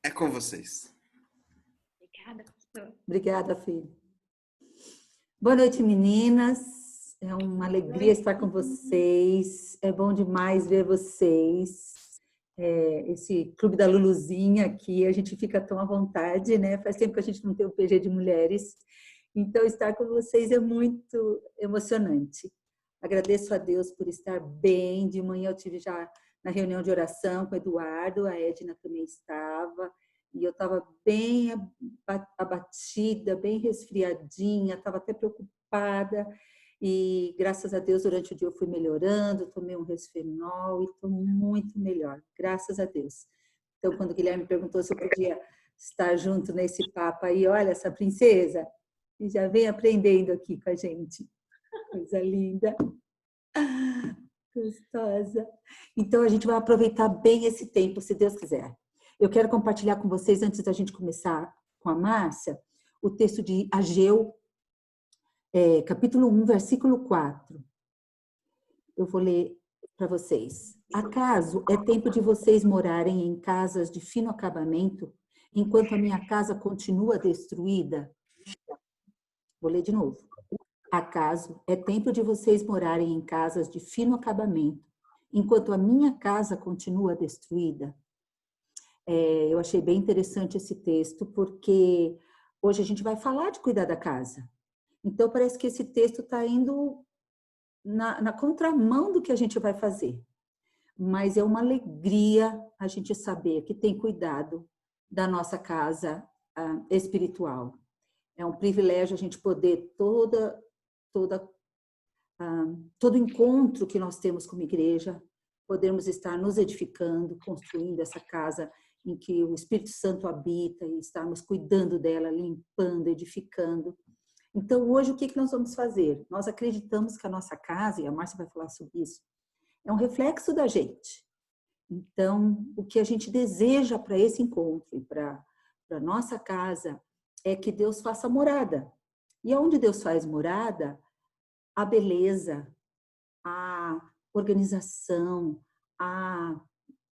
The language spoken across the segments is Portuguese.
É com vocês. Obrigada, pastor. Obrigada, filho. Boa noite, meninas. É uma alegria estar com vocês. É bom demais ver vocês. Esse Clube da Luluzinha aqui, a gente fica tão à vontade, né? Faz tempo que a gente não tem o PG de mulheres. Então, estar com vocês é muito emocionante. Agradeço a Deus por estar bem. De manhã eu tive já na reunião de oração com o Eduardo, a Edna também estava. E eu estava bem abatida, bem resfriadinha, estava até preocupada. E graças a Deus, durante o dia eu fui melhorando, tomei um resfenol e estou muito melhor, graças a Deus. Então, quando o Guilherme perguntou se eu podia estar junto nesse papo aí, olha, essa princesa, e já vem aprendendo aqui com a gente. Coisa linda. Gostosa. Então, a gente vai aproveitar bem esse tempo, se Deus quiser. Eu quero compartilhar com vocês, antes da gente começar com a Márcia, o texto de Ageu, capítulo 1, versículo 4. Eu vou ler para vocês. Acaso é tempo de vocês morarem em casas de fino acabamento, enquanto a minha casa continua destruída? Vou ler de novo. Acaso é tempo de vocês morarem em casas de fino acabamento, enquanto a minha casa continua destruída? Eu achei bem interessante esse texto, porque hoje a gente vai falar de cuidar da casa. Então, parece que esse texto está indo na contramão do que a gente vai fazer. Mas é uma alegria a gente saber que tem cuidado da nossa casa espiritual. É um privilégio a gente poder todo encontro que nós temos como igreja, podermos estar nos edificando, construindo essa casa em que o Espírito Santo habita e estarmos cuidando dela, limpando, edificando. Então, hoje, o que nós vamos fazer? Nós acreditamos que a nossa casa, e a Márcia vai falar sobre isso, é um reflexo da gente. Então, o que a gente deseja para esse encontro e para a nossa casa é que Deus faça morada. E onde Deus faz morada, a beleza, a organização, a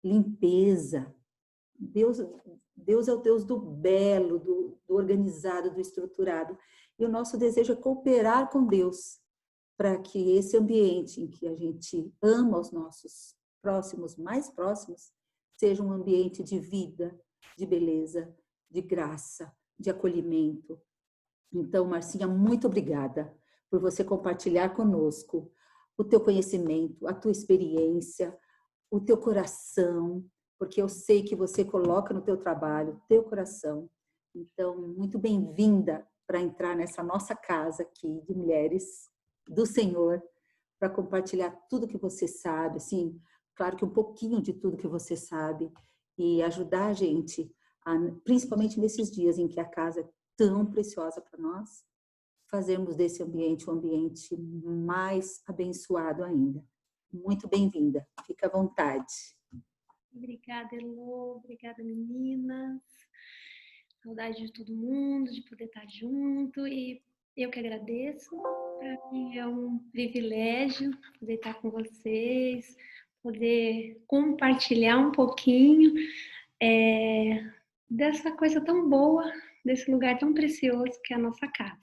limpeza. Deus é o Deus do belo, do organizado, do estruturado. E o nosso desejo é cooperar com Deus para que esse ambiente em que a gente ama os nossos próximos, mais próximos, seja um ambiente de vida, de beleza, de graça, de acolhimento. Então, Marcinha, muito obrigada por você compartilhar conosco o teu conhecimento, a tua experiência, o teu coração, porque eu sei que você coloca no teu trabalho o teu coração. Então, muito bem-vinda para entrar nessa nossa casa aqui de mulheres do Senhor, para compartilhar tudo que você sabe, assim, claro que um pouquinho de tudo que você sabe, e ajudar a gente, principalmente nesses dias em que a casa é tão preciosa para nós, fazermos desse ambiente um ambiente mais abençoado ainda. Muito bem-vinda, fica à vontade. Obrigada, Elô. Obrigada, meninas. Saudade de todo mundo, de poder estar junto. E eu que agradeço. Para mim é um privilégio poder estar com vocês, poder compartilhar um pouquinho dessa coisa tão boa, desse lugar tão precioso que é a nossa casa.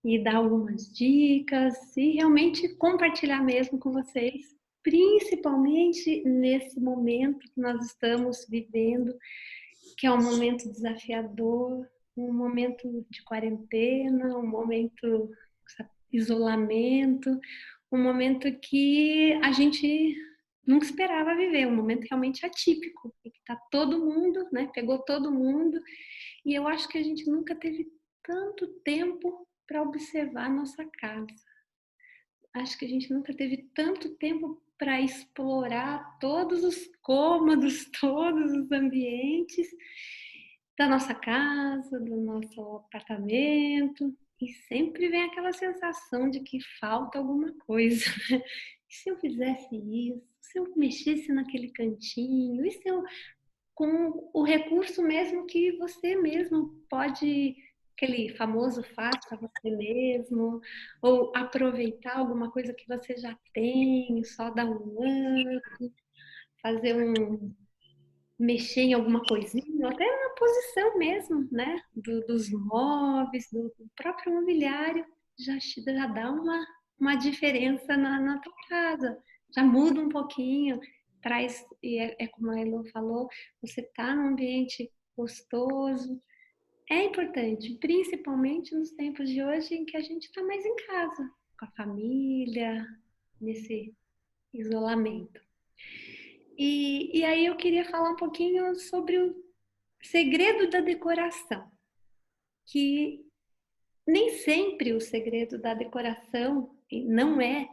E dar algumas dicas e realmente compartilhar mesmo com vocês, principalmente nesse momento que nós estamos vivendo, que é um momento desafiador, um momento de quarentena, um momento de isolamento, um momento que a gente nunca esperava viver, um momento realmente atípico, que está todo mundo, né? Pegou todo mundo, e eu acho que a gente nunca teve tanto tempo para observar a nossa casa. Acho que a gente nunca teve tanto tempo para explorar todos os cômodos, todos os ambientes da nossa casa, do nosso apartamento. E sempre vem aquela sensação de que falta alguma coisa. E se eu fizesse isso? Se eu mexesse naquele cantinho? E se eu, com o recurso mesmo que você mesmo pode, aquele famoso faça você mesmo, ou aproveitar alguma coisa que você já tem, só dar um up, fazer mexer em alguma coisinha, até na posição mesmo, né? Dos móveis, do próprio mobiliário, já dá uma diferença na tua casa. Já muda um pouquinho, traz, e é como a Elo falou, você tá num ambiente gostoso. É importante, principalmente nos tempos de hoje em que a gente está mais em casa, com a família, nesse isolamento. E aí eu queria falar um pouquinho sobre o segredo da decoração, que nem sempre o segredo da decoração não é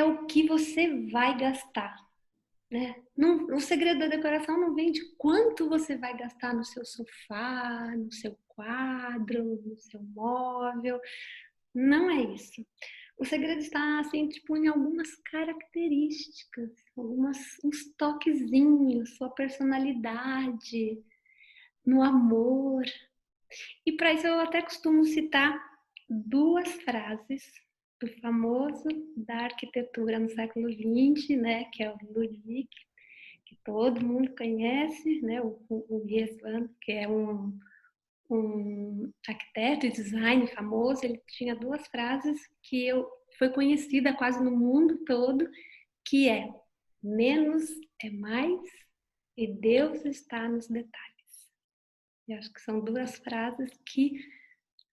o que você vai gastar, né? Não, o segredo da decoração não vem de quanto você vai gastar no seu sofá, no seu quadro, no seu móvel. Não é isso. O segredo está assim, tipo, em algumas características, uns toquezinhos, sua personalidade, no amor. E para isso eu até costumo citar duas frases do famoso da arquitetura no século XX, né, que é o Ludwig, que todo mundo conhece, né, o Mies van, que é um arquiteto e design famoso. Ele tinha duas frases que foi conhecida quase no mundo todo, que é: menos é mais e Deus está nos detalhes. Eu acho que são duas frases que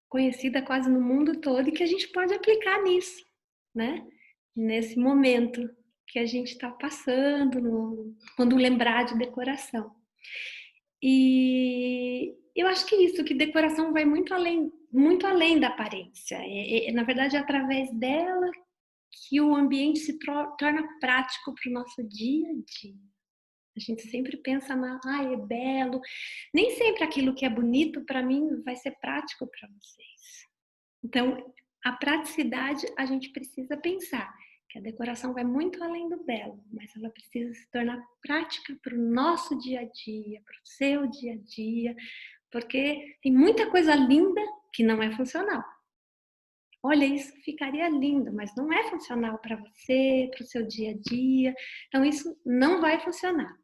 conhecida quase no mundo todo e que a gente pode aplicar nisso, né? Nesse momento que a gente está passando, quando lembrar de decoração. E eu acho que isso, que decoração vai muito além da aparência. Na verdade, é através dela que o ambiente se torna prático para o nosso dia a dia. A gente sempre pensa é belo. Nem sempre aquilo que é bonito para mim vai ser prático para vocês. Então, a praticidade a gente precisa pensar que a decoração vai muito além do belo, mas ela precisa se tornar prática para o nosso dia a dia, para o seu dia a dia, porque tem muita coisa linda que não é funcional. Olha, isso ficaria lindo, mas não é funcional para você, para o seu dia a dia. Então, isso não vai funcionar.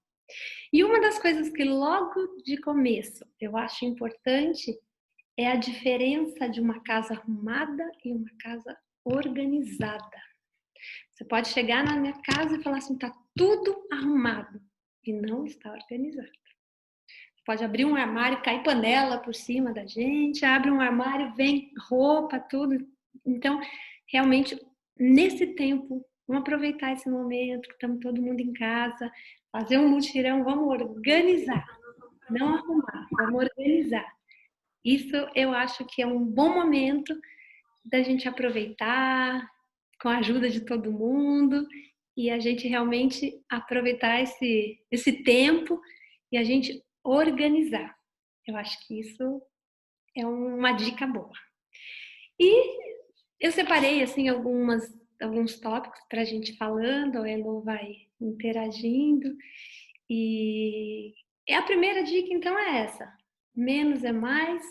E uma das coisas que logo de começo eu acho importante é a diferença de uma casa arrumada e uma casa organizada. Você pode chegar na minha casa e falar assim, tá tudo arrumado e não está organizado. Pode abrir um armário, cair panela por cima da gente, abre um armário, vem roupa, tudo. Então, realmente, nesse tempo, vamos aproveitar esse momento que estamos todo mundo em casa, fazer um mutirão, vamos organizar, não arrumar, vamos organizar. Isso eu acho que é um bom momento da gente aproveitar, com a ajuda de todo mundo, e a gente realmente aproveitar esse tempo e a gente organizar. Eu acho que isso é uma dica boa. E eu separei assim alguns tópicos para a gente falando, a Elo vai interagindo. E a primeira dica então é essa: menos é mais,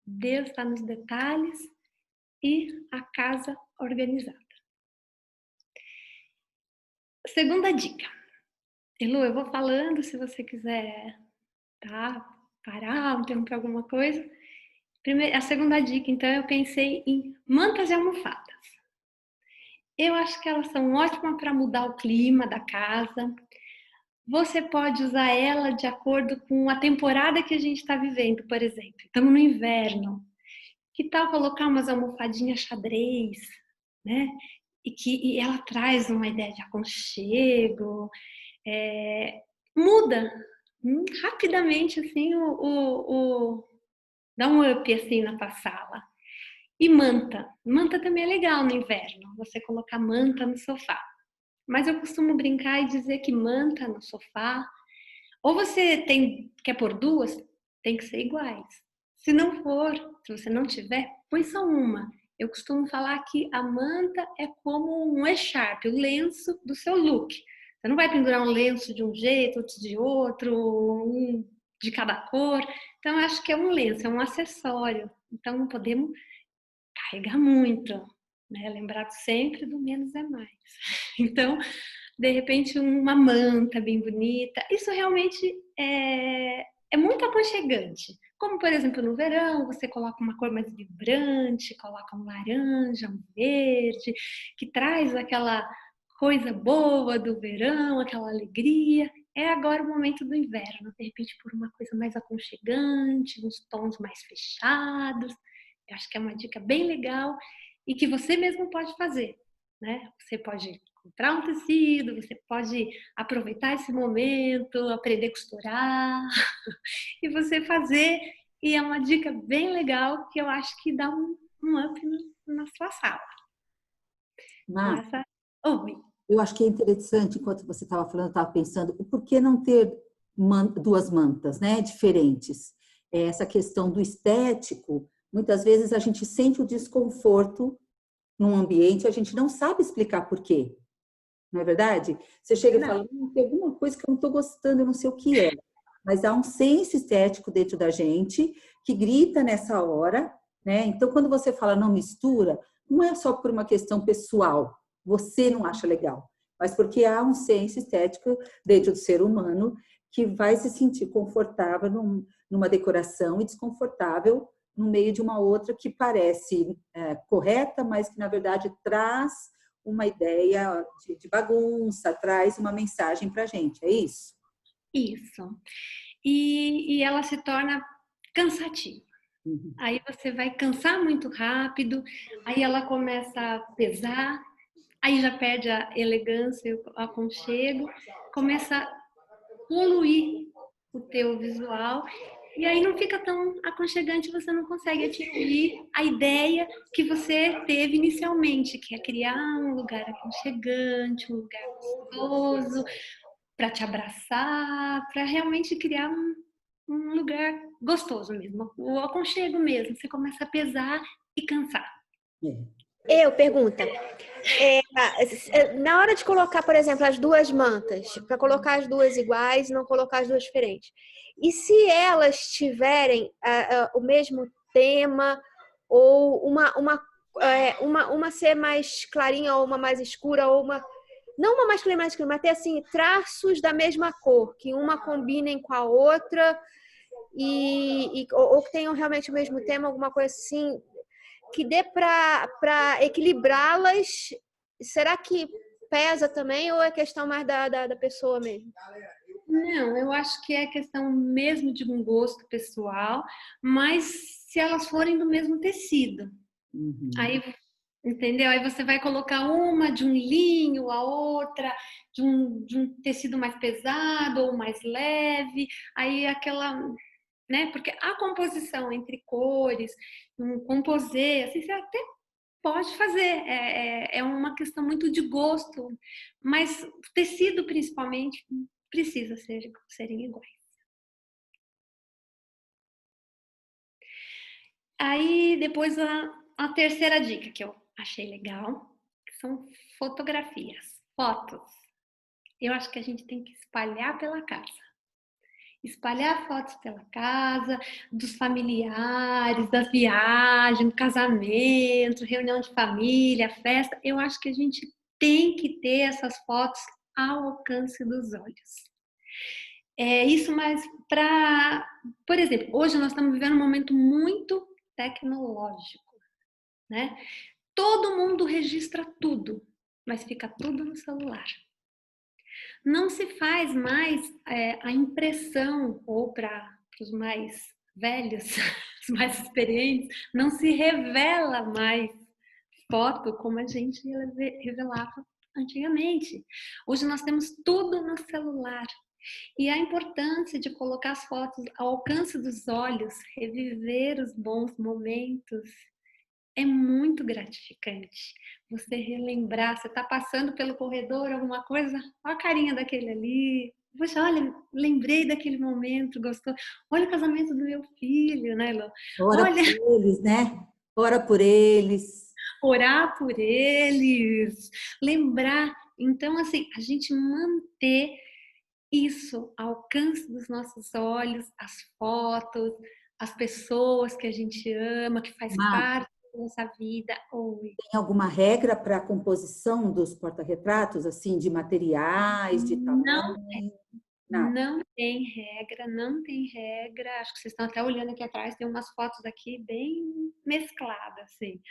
Deus está nos detalhes e a casa organizada. Segunda dica. Elu, eu vou falando, se você quiser, tá? Parar, interromper alguma coisa. A segunda dica, então, eu pensei em mantas e almofadas. Eu acho que elas são ótimas para mudar o clima da casa. Você pode usar ela de acordo com a temporada que a gente está vivendo, por exemplo. Estamos no inverno. Que tal colocar umas almofadinhas xadrez, né? E ela traz uma ideia de aconchego, muda rapidamente assim dá um up assim na tua sala. E manta também é legal no inverno, você colocar manta no sofá. Mas eu costumo brincar e dizer que manta no sofá, ou você quer pôr duas, tem que ser iguais. Se não for, se você não tiver, põe só uma. Eu costumo falar que a manta é como um echarpe, o lenço do seu look. Você não vai pendurar um lenço de um jeito, outro de outro, um de cada cor. Então, eu acho que é um lenço, é um acessório. Então, não podemos carregar muito, né? Lembrado sempre do menos é mais. Então, de repente uma manta bem bonita. Isso realmente é muito aconchegante. Como, por exemplo, no verão, você coloca uma cor mais vibrante, coloca um laranja, um verde, que traz aquela coisa boa do verão, aquela alegria. É agora o momento do inverno, de repente por uma coisa mais aconchegante, uns tons mais fechados. Eu acho que é uma dica bem legal e que você mesmo pode fazer, né? Você pode comprar um tecido, você pode aproveitar esse momento, aprender a costurar e você fazer. E é uma dica bem legal que eu acho que dá um up na sua sala. Então, Mas essa. Oi. eu acho que é interessante, enquanto você estava falando, eu estava pensando, o porquê não ter duas mantas, né, diferentes? Essa questão do estético, muitas vezes a gente sente o desconforto num ambiente, a gente não sabe explicar por quê, não é verdade? Você chega e Não. fala, tem alguma coisa que eu não estou gostando, eu não sei o que é. Mas há um senso estético dentro da gente que grita nessa hora, né? Então, quando você fala não mistura, não é só por uma questão pessoal, você não acha legal, mas porque há um senso estético dentro do ser humano que vai se sentir confortável numa decoração e desconfortável no meio de uma outra que parece correta, mas que na verdade traz uma ideia de bagunça, traz uma mensagem para a gente, é isso? Isso. E ela se torna cansativa. Uhum. Aí você vai cansar muito rápido, aí ela começa a pesar, aí já perde a elegância, o aconchego, começa a poluir o teu visual e aí não fica tão aconchegante, você não consegue atingir a ideia que você teve inicialmente, que é criar um lugar aconchegante, um lugar gostoso, para te abraçar, para realmente criar um lugar gostoso mesmo, o aconchego mesmo. Você começa a pesar e cansar. Eu pergunta, na hora de colocar, por exemplo, as duas mantas, para colocar as duas iguais e não colocar as duas diferentes, e se elas tiverem o mesmo tema ou uma ser mais clarinha ou uma mais escura ou uma não uma mais clarinha, mais escura, mas ter assim traços da mesma cor, que uma combinem com a outra ou que tenham realmente o mesmo tema, alguma coisa assim que dê para equilibrá-las. Será que pesa também ou é questão mais da pessoa mesmo? Não, eu acho que é questão mesmo de um gosto pessoal, mas se elas forem do mesmo tecido. Uhum. Aí, entendeu? Aí você vai colocar uma de um linho, a outra de um tecido mais pesado ou mais leve, aí aquela, né? Porque a composição entre cores, um composê, assim, você até pode fazer, é uma questão muito de gosto, mas o tecido principalmente precisa serem iguais. Aí depois a terceira dica que eu achei legal, que são fotografias, fotos. Eu acho que a gente tem que espalhar pela casa. Espalhar fotos pela casa, dos familiares, das viagens, do casamento, reunião de família, festa. Eu acho que a gente tem que ter essas fotos ao alcance dos olhos. Isso, mas por exemplo, hoje nós estamos vivendo um momento muito tecnológico, né? Todo mundo registra tudo, mas fica tudo no celular. Não se faz mais a impressão, ou para os mais velhos, os mais experientes, não se revela mais foto como a gente revelava antigamente. Hoje nós temos tudo no celular. E a importância de colocar as fotos ao alcance dos olhos, reviver os bons momentos, é muito gratificante. Você relembrar, você está passando pelo corredor, alguma coisa, olha a carinha daquele ali. Poxa, olha, lembrei daquele momento, gostou. Olha o casamento do meu filho, né, Lô? Ora Olha, por eles, né? Ora por eles. orar por eles, lembrar. Então, assim, a gente manter isso ao alcance dos nossos olhos, as fotos, as pessoas que a gente ama, que faz Mas parte nossa vida. Oi. Tem alguma regra para a composição dos porta-retratos, assim, de materiais, de Não, tamanho? Nada. não tem regra, não tem regra. Acho que vocês estão até olhando aqui atrás, tem umas fotos aqui bem mescladas, assim.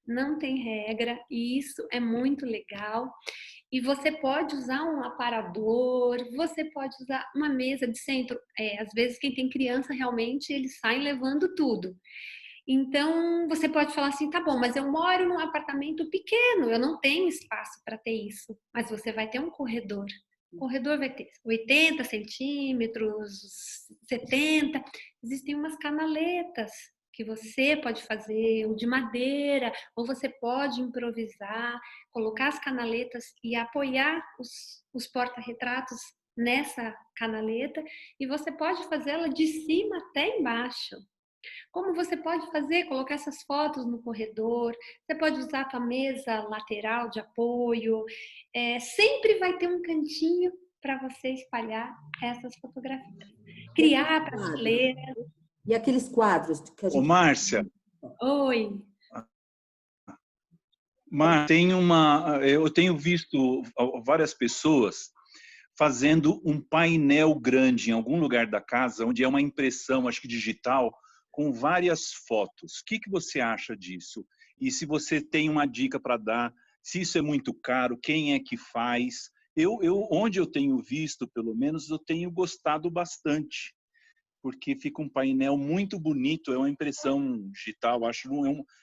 Não tem regra, e isso é muito legal. E você pode usar um aparador, você pode usar uma mesa de centro. Às vezes, quem tem criança, realmente, eles saem levando tudo. Então, você pode falar assim, tá bom, mas eu moro num apartamento pequeno, eu não tenho espaço para ter isso. Mas você vai ter um corredor. O corredor vai ter 80 centímetros, 70. Existem umas canaletas que você pode fazer, ou de madeira, ou você pode improvisar, colocar as canaletas e apoiar os porta-retratos nessa canaleta, e você pode fazê-la de cima até embaixo. Como você pode fazer? Colocar essas fotos no corredor, você pode usar a tua mesa lateral de apoio, sempre vai ter um cantinho para você espalhar essas fotografias. Criar prateleira. E aqueles quadros que a gente... Ô, Márcia. Oi. Márcia, eu tenho visto várias pessoas fazendo um painel grande em algum lugar da casa, onde é uma impressão, acho que digital, com várias fotos. O que você acha disso? E se você tem uma dica para dar, se isso é muito caro, quem é que faz? Onde eu tenho visto, pelo menos, eu tenho gostado bastante, porque fica um painel muito bonito, é uma impressão digital, acho,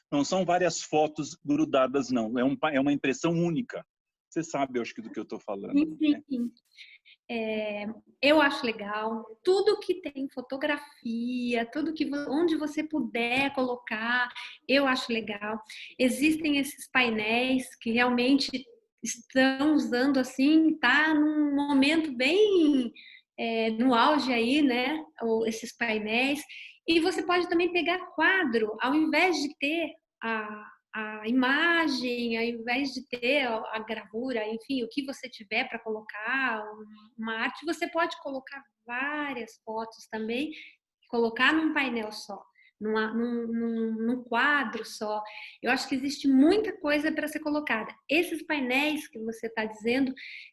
não são várias fotos grudadas, não, é uma impressão única. Você sabe, eu acho que do que eu estou falando. Sim, né? sim. Eu acho legal, tudo que tem fotografia, onde você puder colocar, eu acho legal. Existem esses painéis que realmente estão usando assim, tá num momento bem no auge aí, né? Esses painéis. E você pode também pegar quadro, ao invés de ter a imagem, ao invés de ter a gravura, enfim, o que você tiver para colocar, uma arte, você pode colocar várias fotos também, colocar num painel só, num quadro só. Eu acho que existe muita coisa para ser colocada. Esses painéis que você está dizendo,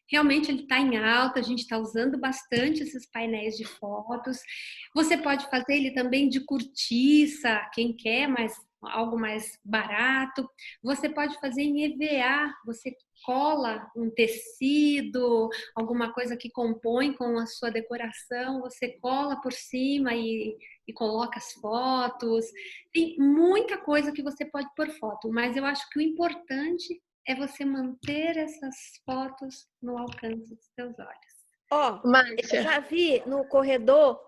realmente ele está em alta, a gente está usando bastante esses painéis de fotos. Você pode fazer ele também de cortiça, quem quer, mas algo mais barato. Você pode fazer em EVA, você cola um tecido, alguma coisa que compõe com a sua decoração, você cola por cima e coloca as fotos. Tem muita coisa que você pode pôr foto, mas eu acho que o importante é você manter essas fotos no alcance dos seus olhos. Eu já vi no corredor,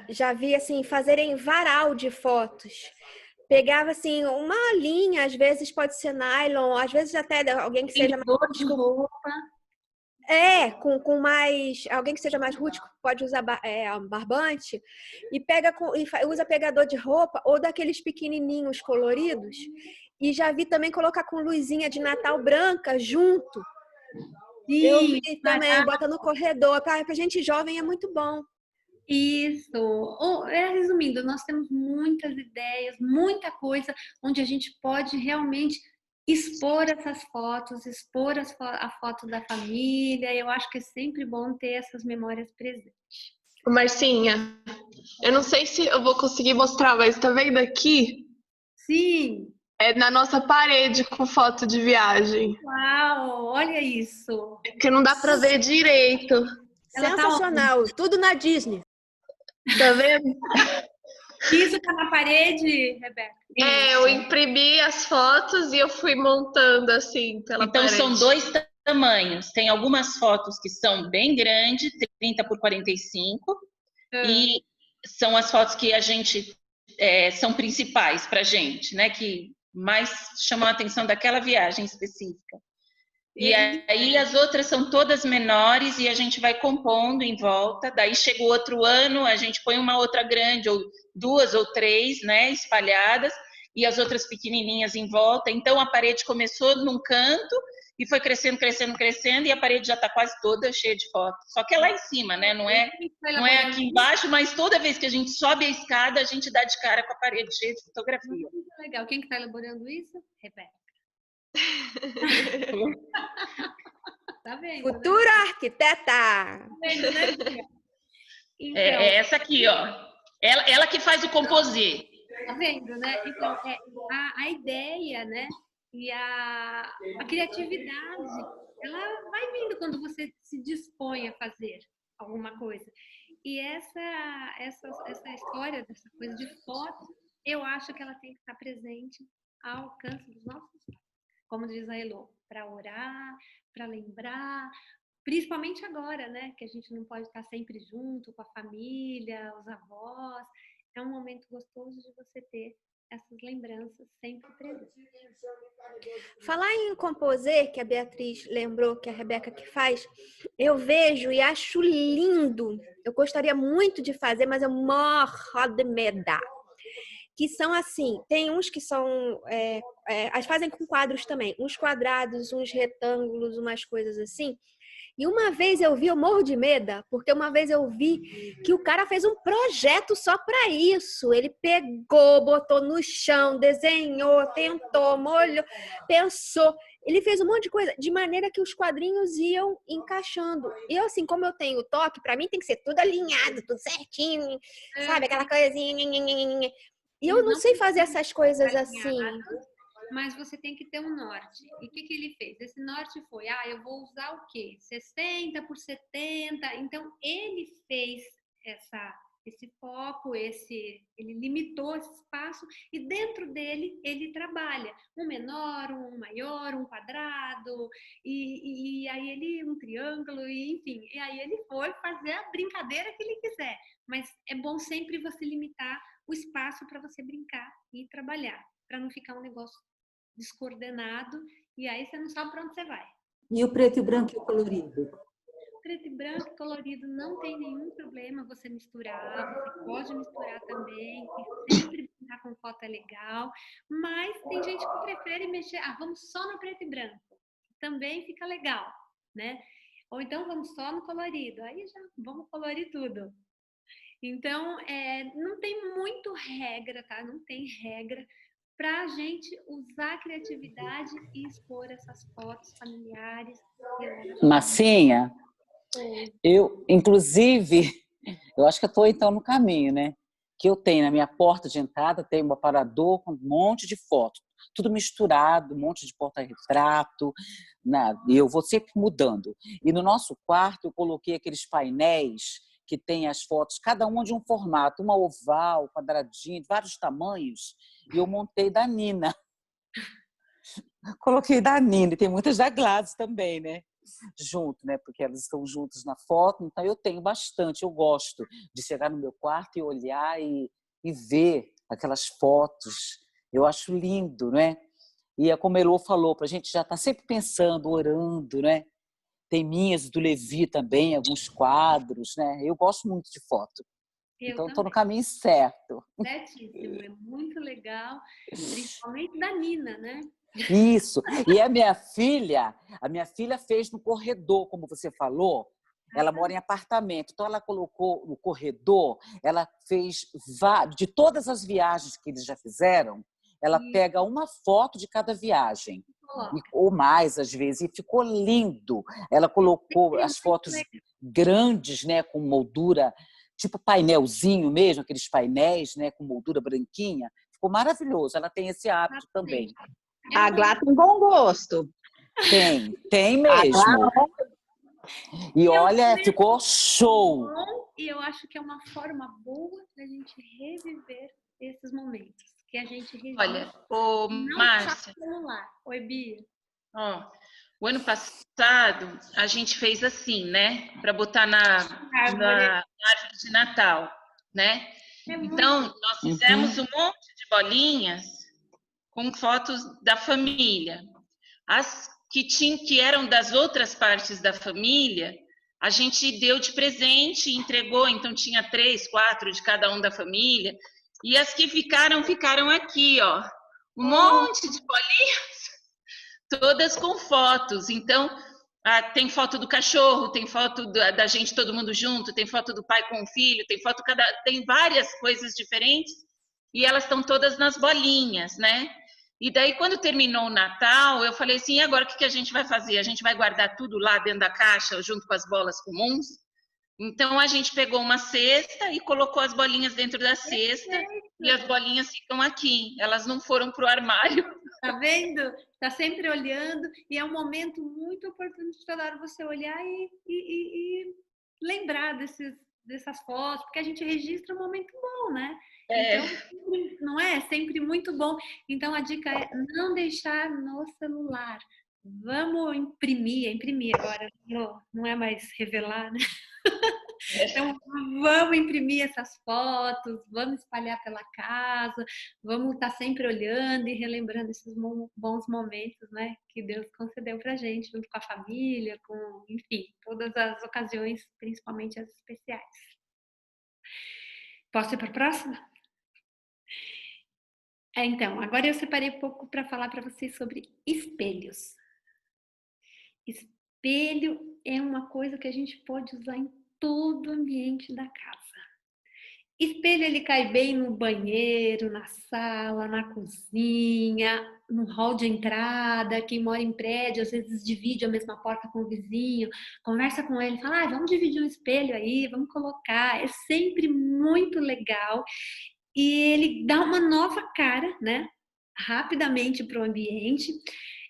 já vi assim, fazerem varal de fotos. Pegava assim uma linha, às vezes pode ser nylon, às vezes até alguém que seja mais rústico, roupa. Com mais alguém que seja mais rústico pode usar barbante e usa pegador de roupa ou daqueles pequenininhos coloridos. E já vi também colocar com luzinha de Natal branca junto. Sim, eu vi também, bota no corredor. Para gente jovem é muito bom. Isso. Resumindo, nós temos muitas ideias, muita coisa onde a gente pode realmente expor essas fotos, expor a foto da família. Eu acho que é sempre bom ter essas memórias presentes. Marcinha, eu não sei se eu vou conseguir mostrar, mas tá vendo aqui? Sim. É na nossa parede com foto de viagem. Uau, olha isso. É que não dá pra ver direito. Sensacional, tudo na Disney. Tá vendo? Isso tá na parede, Rebeca? Eu imprimi as fotos e eu fui montando assim pela parede. Então são dois tamanhos. Tem algumas fotos que são bem grandes, 30 por 45, e são as fotos que a gente são principais pra gente, né? Que mais chamam a atenção daquela viagem específica. E aí as outras são todas menores e a gente vai compondo em volta. Daí chega o outro ano, a gente põe uma outra grande, ou duas ou três, né, espalhadas, e as outras pequenininhas em volta. Então a parede começou num canto e foi crescendo, crescendo, crescendo, e a parede já está quase toda cheia de fotos. Só que é lá em cima, né? Não é aqui embaixo, mas toda vez que a gente sobe a escada, a gente dá de cara com a parede cheia de fotografia. Legal. Quem que está elaborando isso? Rebeca. Tá vendo? Futura arquiteta! Tá vendo, né? Então, Essa aqui, ó. Ela que faz o composê. tá vendo, né? Então, a ideia, né? E a criatividade, ela vai vindo quando você se dispõe a fazer alguma coisa. E essa história dessa coisa de foto, eu acho que ela tem que estar presente ao alcance dos nossos pais. Como diz a Elô, para orar, para lembrar, principalmente agora, né? Que a gente não pode estar sempre junto com a família, os avós. É um momento gostoso de você ter essas lembranças sempre presentes. Falar em composer, que a Beatriz lembrou que a Rebeca que faz, eu vejo e acho lindo. Eu gostaria muito de fazer, mas eu morro de medo. Que são assim, tem uns que são, as fazem com quadros também, uns quadrados, uns retângulos, umas coisas assim. E uma vez eu morro de medo, porque uma vez eu vi que o cara fez um projeto só para isso. Ele pegou, botou no chão, desenhou, tentou, molhou, pensou. Ele fez um monte de coisa, de maneira que os quadrinhos iam encaixando. E eu, assim, como eu tenho toque, para mim tem que ser tudo alinhado, tudo certinho, sabe? Aquela coisinha. E eu não sei fazer essas coisas assim. Mas você tem que ter um norte. E o que ele fez? Esse norte foi, eu vou usar o quê? 60 por 70. Então, ele fez esse foco, ele limitou esse espaço e dentro dele ele trabalha um menor, um maior, um quadrado e aí um triângulo, e enfim. E aí ele foi fazer a brincadeira que ele quiser. Mas é bom sempre você limitar o espaço para você brincar e trabalhar, para não ficar um negócio descoordenado, e aí você não sabe para onde você vai. E o preto e branco e o colorido? Preto e branco e colorido não tem nenhum problema você misturar, você pode misturar também, e sempre brincar com foto é legal, mas tem gente que prefere mexer, vamos só no preto e branco, também fica legal, né? Ou então vamos só no colorido, aí já vamos colorir tudo. Então, não tem muito regra, tá? Não tem regra para a gente usar a criatividade e expor essas fotos familiares. Marcinha, inclusive, eu acho que eu estou então no caminho, né? Que eu tenho na minha porta de entrada, tem um aparador com um monte de fotos, tudo misturado, um monte de porta-retrato, e eu vou sempre mudando. E no nosso quarto eu coloquei aqueles painéis que tem as fotos, cada uma de um formato, uma oval, quadradinho, de vários tamanhos, e eu montei da Nina. Coloquei da Nina, e tem muitas da Gladys também, né? Junto, né? Porque elas estão juntas na foto, então eu tenho bastante, eu gosto de chegar no meu quarto e olhar e ver aquelas fotos, eu acho lindo, né? E é como a Elô falou, para a gente já estar sempre pensando, orando, né? Tem minhas do Levi também, alguns quadros, né? Eu gosto muito de foto. Então, estou no caminho certo. Certíssimo, é muito legal, principalmente da Nina, né? Isso. E a minha filha fez no corredor, como você falou. Ela mora em apartamento, então ela colocou no corredor, ela fez de todas as viagens que eles já fizeram, ela pega uma foto de cada viagem. Ou mais, às vezes, e ficou lindo. Ela colocou as fotos grandes, né, com moldura, tipo painelzinho mesmo, aqueles painéis, né, com moldura branquinha. Ficou maravilhoso. Ela tem esse hábito também. A Glá tem bom gosto. Tem mesmo. E olha, ficou show. E eu acho que é uma forma boa da gente reviver esses momentos. Que a gente revive. Olha, Márcia. Oi, Bia. O ano passado a gente fez assim, né? Para botar na árvore de Natal, né? Então, nós fizemos um monte de bolinhas com fotos da família. As que eram das outras partes da família, a gente deu de presente e entregou. Então, tinha 3, 4 de cada um da família. E as que ficaram aqui, ó. Um monte de bolinhas, todas com fotos. Então, tem foto do cachorro, tem foto da gente todo mundo junto, tem foto do pai com o filho, tem várias coisas diferentes. e elas estão todas nas bolinhas, né? E daí, quando terminou o Natal, eu falei assim, e agora o que a gente vai fazer? A gente vai guardar tudo lá dentro da caixa, junto com as bolas comuns? Então, a gente pegou uma cesta e colocou as bolinhas dentro da cesta, e as bolinhas ficam aqui, elas não foram para o armário. Tá vendo? Tá sempre olhando, e é um momento muito oportuno de toda hora você olhar e lembrar dessas fotos, porque a gente registra um momento bom, né? Então, não é? Sempre muito bom. Então, a dica é não deixar no celular. Vamos imprimir agora, não é mais revelar, né? Então, vamos imprimir essas fotos, vamos espalhar pela casa, vamos estar sempre olhando e relembrando esses bons momentos, né, que Deus concedeu pra gente, junto com a família, com, enfim, todas as ocasiões, principalmente as especiais. Posso ir para a próxima? Então, agora eu separei um pouco para falar para vocês sobre espelhos. Espelho é uma coisa que a gente pode usar em todo o ambiente da casa. Espelho, ele cai bem no banheiro, na sala, na cozinha, no hall de entrada. Quem mora em prédio, às vezes divide a mesma porta com o vizinho, conversa com ele, fala, vamos dividir um espelho aí, vamos colocar. É sempre muito legal e ele dá uma nova cara, né, rapidamente para o ambiente.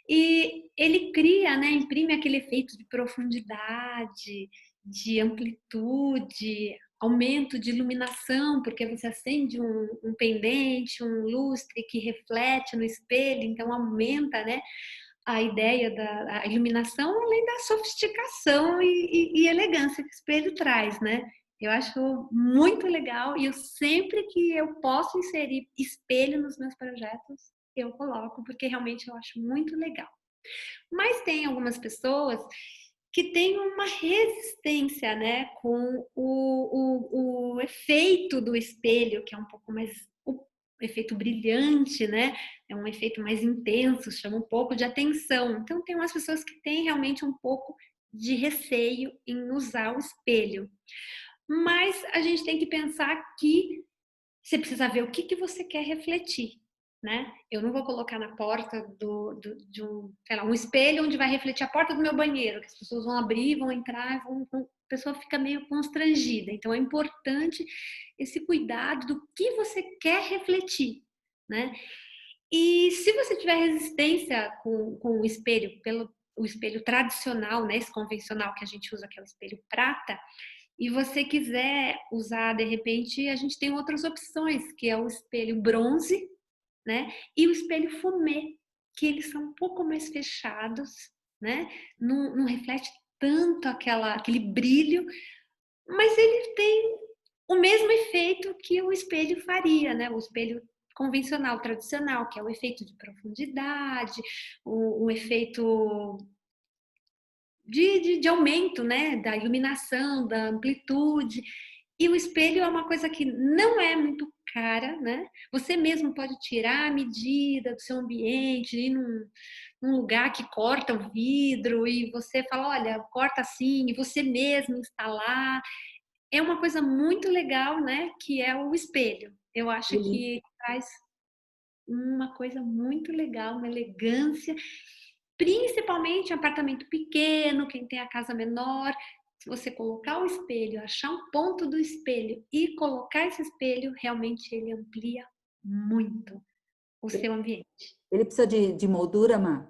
E ele cria, né, imprime aquele efeito de profundidade, de amplitude, aumento de iluminação, porque você acende um pendente, um lustre que reflete no espelho, então aumenta, né, a ideia da iluminação, além da sofisticação e elegância que o espelho traz, né? Eu acho muito legal e eu sempre que eu posso inserir espelho nos meus projetos, eu coloco, porque realmente eu acho muito legal. Mas tem algumas pessoas que têm uma resistência, né, com o efeito do espelho, que é um pouco mais o efeito brilhante, né? É um efeito mais intenso, chama um pouco de atenção. Então tem umas pessoas que têm realmente um pouco de receio em usar o espelho. Mas a gente tem que pensar que você precisa ver o que você quer refletir, né? Eu não vou colocar na porta de um, sei lá, um espelho onde vai refletir a porta do meu banheiro, que as pessoas vão abrir, vão entrar, a pessoa fica meio constrangida. Então é importante esse cuidado do que você quer refletir, né? E se você tiver resistência com o espelho, o espelho tradicional, né, esse convencional que a gente usa, que é o espelho prata, e você quiser usar, de repente, a gente tem outras opções, que é o espelho bronze, né? E o espelho fumê, que eles são um pouco mais fechados, né? Não reflete tanto aquele brilho, mas ele tem o mesmo efeito que o espelho faria, né? O espelho convencional, tradicional, que é o efeito de profundidade, o efeito de aumento, né, da iluminação, da amplitude. E o espelho é uma coisa que não é muito cara, né? Você mesmo pode tirar a medida do seu ambiente, ir num lugar que corta o vidro e você fala, olha, corta assim, e você mesmo instalar. É uma coisa muito legal, né, que é o espelho. Eu acho que traz uma coisa muito legal, uma elegância, principalmente em apartamento pequeno, quem tem a casa menor. Se você colocar o espelho, achar um ponto do espelho e colocar esse espelho, realmente ele amplia muito o seu ambiente. Ele precisa de moldura, Má?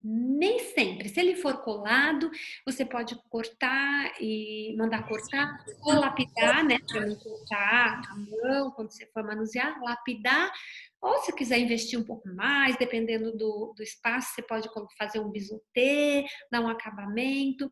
Nem sempre. Se ele for colado, você pode cortar e mandar cortar ou lapidar, né? Para não cortar a mão quando você for manusear, lapidar. Ou se quiser investir um pouco mais, dependendo do espaço, você pode fazer um bisotê, dar um acabamento.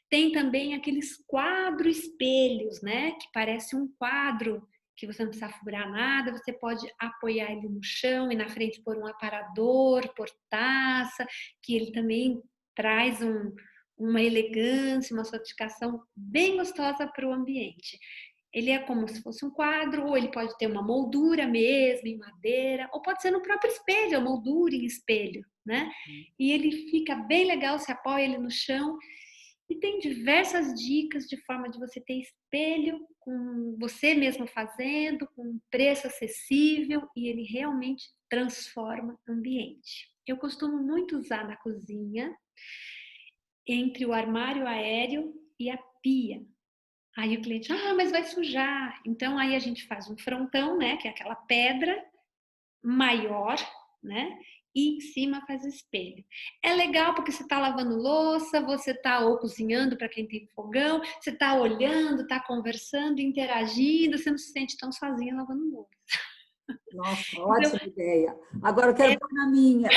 Tem também aqueles quadro-espelhos, né? Que parece um quadro que você não precisa furar nada, você pode apoiar ele no chão e na frente pôr um aparador, portaça, que ele também traz uma elegância, uma sofisticação bem gostosa para o ambiente. Ele é como se fosse um quadro, ou ele pode ter uma moldura mesmo, em madeira, ou pode ser no próprio espelho, a moldura em espelho, né? E ele fica bem legal, você apoia ele no chão. E tem diversas dicas de forma de você ter espelho com você mesmo fazendo, com um preço acessível, e ele realmente transforma o ambiente. Eu costumo muito usar na cozinha, entre o armário aéreo e a pia. Aí o cliente, mas vai sujar. Então aí a gente faz um frontão, né, que é aquela pedra maior, né? E em cima faz o espelho. É legal porque você está lavando louça, você está ou cozinhando para quem tem fogão, você está olhando, está conversando, interagindo, você não se sente tão sozinha lavando louça. Nossa, ótima ideia. Agora eu quero pôr na minha.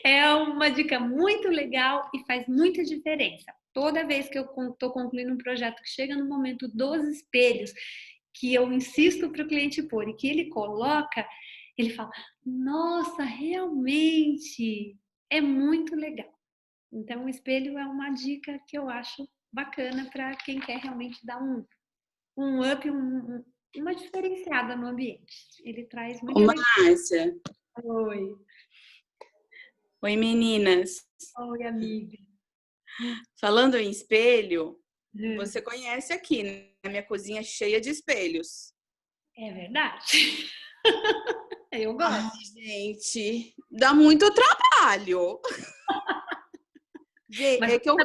É uma dica muito legal e faz muita diferença. Toda vez que eu estou concluindo um projeto que chega no momento dos espelhos, que eu insisto para o cliente pôr e que ele coloca, ele fala, nossa, realmente é muito legal. Então, o espelho é uma dica que eu acho bacana para quem quer realmente dar um up, uma diferenciada no ambiente. Ele traz muita Ô, alegria. Márcia. Oi. Oi, meninas. Oi, amiga. Falando em espelho, você conhece aqui, né? A minha cozinha é cheia de espelhos. É verdade. Eu gosto. Ai, gente, dá muito trabalho. Gente, Mas eu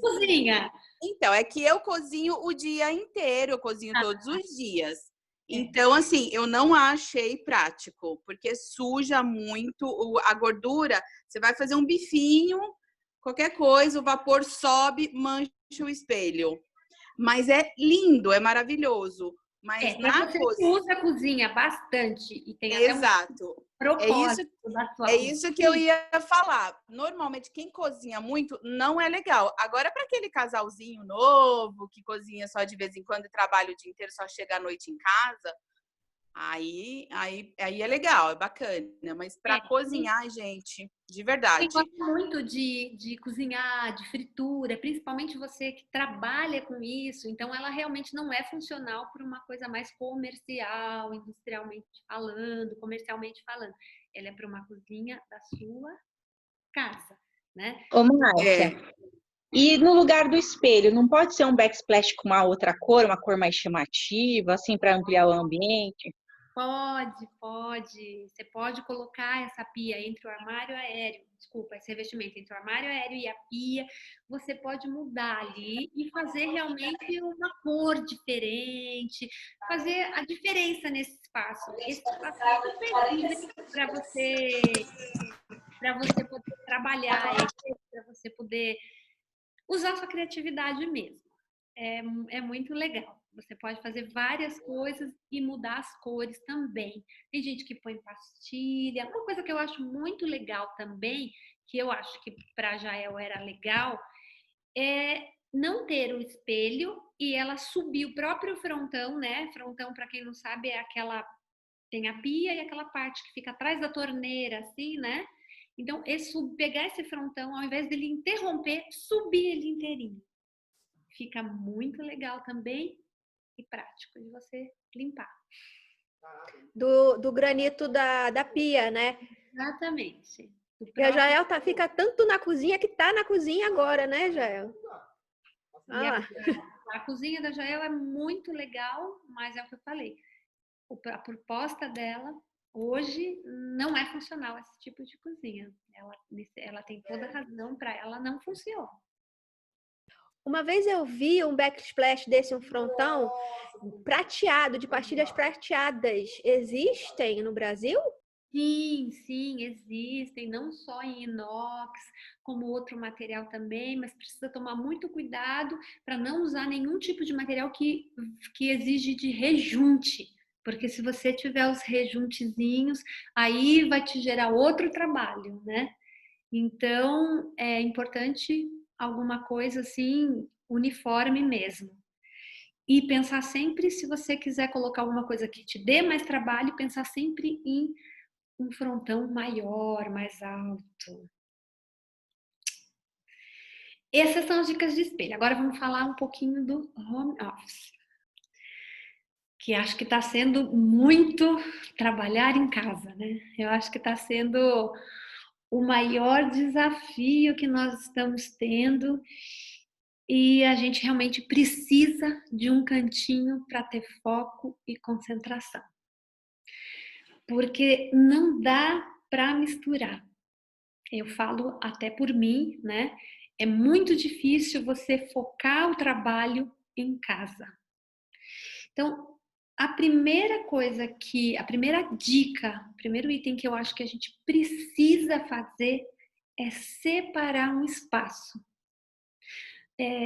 cozinha. Então, é que eu cozinho o dia inteiro, eu cozinho todos os dias. Então, assim, eu não achei prático, porque suja muito a gordura. Você vai fazer um bifinho, qualquer coisa, o vapor sobe, mancha o espelho. Mas é lindo, é maravilhoso. Mas na você que usa a cozinha bastante e tem até Exato. propósito da sua É isso que eu ia falar. Normalmente, quem cozinha muito não é legal. Agora, para aquele casalzinho novo, que cozinha só de vez em quando e trabalha o dia inteiro, só chega à noite em casa, aí é legal, é bacana. Mas para cozinhar, gente, de verdade. Quem gosta muito de cozinhar, de fritura, principalmente você que trabalha com isso, então ela realmente não é funcional para uma coisa mais comercial, industrialmente falando, comercialmente falando. Ela é para uma cozinha da sua casa, né? Ô, Márcia, e no lugar do espelho, não pode ser um backsplash com uma outra cor, uma cor mais chamativa, assim, para ampliar o ambiente? Pode. Você pode colocar essa pia entre o armário aéreo, desculpa, esse revestimento entre o armário aéreo e a pia. Você pode mudar ali e fazer realmente uma cor diferente, fazer a diferença nesse espaço. Esse espaço é super livre para você poder trabalhar, para você poder usar sua criatividade mesmo. É muito legal. Você pode fazer várias coisas e mudar as cores também. Tem gente que põe pastilha. Uma coisa que eu acho muito legal também, que eu acho que para Jael era legal, é não ter o espelho e ela subir o próprio frontão, né? Frontão, para quem não sabe, é aquela... Tem a pia e aquela parte que fica atrás da torneira, assim, né? Então, pegar esse frontão, ao invés dele interromper, subir ele inteirinho. Fica muito legal também e prático de você limpar. Do granito da pia, né? Exatamente. E a Jael fica tanto na cozinha que tá na cozinha agora, né, Jael? A cozinha da Jael é muito legal, mas é o que eu falei. A proposta dela hoje não é funcional esse tipo de cozinha. Ela tem toda a razão, para ela não funciona. Uma vez eu vi um backsplash desse, um frontão prateado, de pastilhas prateadas. Existem no Brasil? Sim, existem, não só em inox, como outro material também, mas precisa tomar muito cuidado para não usar nenhum tipo de material que exige de rejunte, porque se você tiver os rejuntezinhos, aí vai te gerar outro trabalho, né? Então, é importante alguma coisa assim, uniforme mesmo. E pensar sempre, se você quiser colocar alguma coisa que te dê mais trabalho, pensar sempre em um frontão maior, mais alto. Essas são as dicas de espelho. Agora vamos falar um pouquinho do home office, que acho que está sendo muito trabalhar em casa, né? Eu acho que está sendo o maior desafio que nós estamos tendo e a gente realmente precisa de um cantinho para ter foco e concentração. Porque não dá para misturar. Eu falo até por mim, né? É muito difícil você focar o trabalho em casa. Então, a primeira dica, o primeiro item que eu acho que a gente precisa fazer é separar um espaço.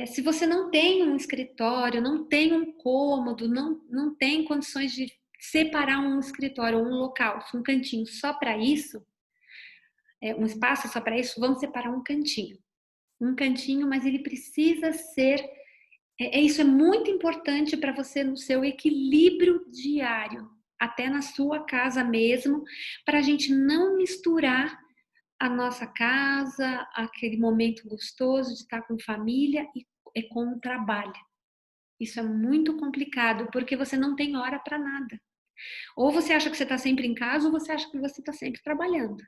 Se você não tem um escritório, não tem um cômodo, não tem condições de separar um escritório ou um local, um cantinho só para isso, um espaço só para isso, vamos separar um cantinho. Um cantinho, mas ele precisa ser... Isso é muito importante para você no seu equilíbrio diário, até na sua casa mesmo, para a gente não misturar a nossa casa, aquele momento gostoso de estar com família e com o trabalho. Isso é muito complicado, porque você não tem hora para nada. Ou você acha que você está sempre em casa, ou você acha que você está sempre trabalhando.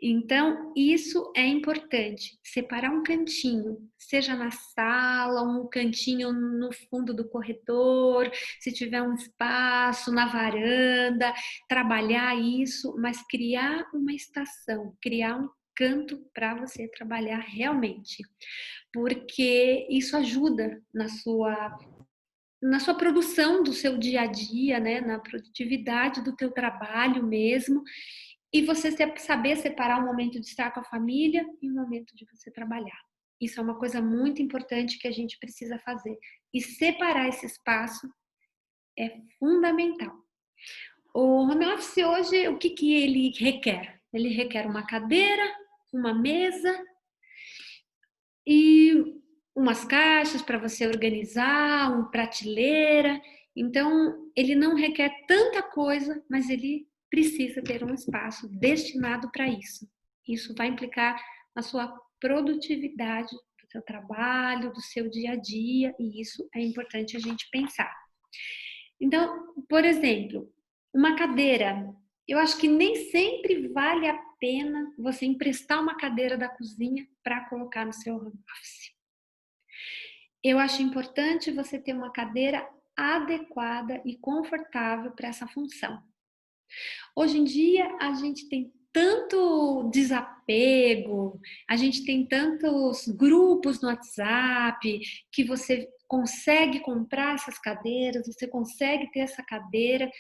Então, isso é importante, separar um cantinho, seja na sala, um cantinho no fundo do corredor, se tiver um espaço na varanda, trabalhar isso, mas criar uma estação, criar um canto para você trabalhar realmente, porque isso ajuda na sua produção do seu dia a dia, né? Na produtividade do teu trabalho mesmo, e você saber separar o momento de estar com a família e o momento de você trabalhar. Isso é uma coisa muito importante que a gente precisa fazer. E separar esse espaço é fundamental. O home office hoje, o que ele requer? Ele requer uma cadeira, uma mesa e umas caixas para você organizar, uma prateleira. Então, ele não requer tanta coisa, mas ele precisa ter um espaço destinado para isso. Isso vai implicar na sua produtividade do seu trabalho, do seu dia a dia, e isso é importante a gente pensar. Então, por exemplo, uma cadeira. Eu acho que nem sempre vale a pena você emprestar uma cadeira da cozinha para colocar no seu home office. Eu acho importante você ter uma cadeira adequada e confortável para essa função. Hoje em dia, a gente tem tanto desapego, a gente tem tantos grupos no WhatsApp que você consegue comprar essas cadeiras, você consegue ter essa cadeira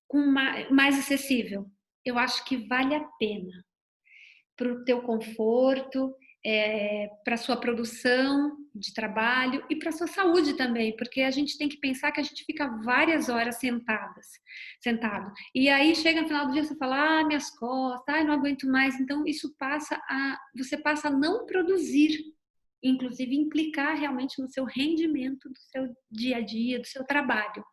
com mais acessível. Eu acho que vale a pena para o teu conforto, para a sua produção de trabalho e para a sua saúde também, porque a gente tem que pensar que a gente fica várias horas sentado. E aí chega no final do dia você fala, minhas costas, não aguento mais. Então isso você passa a não produzir, inclusive implicar realmente no seu rendimento do seu dia a dia, do seu trabalho.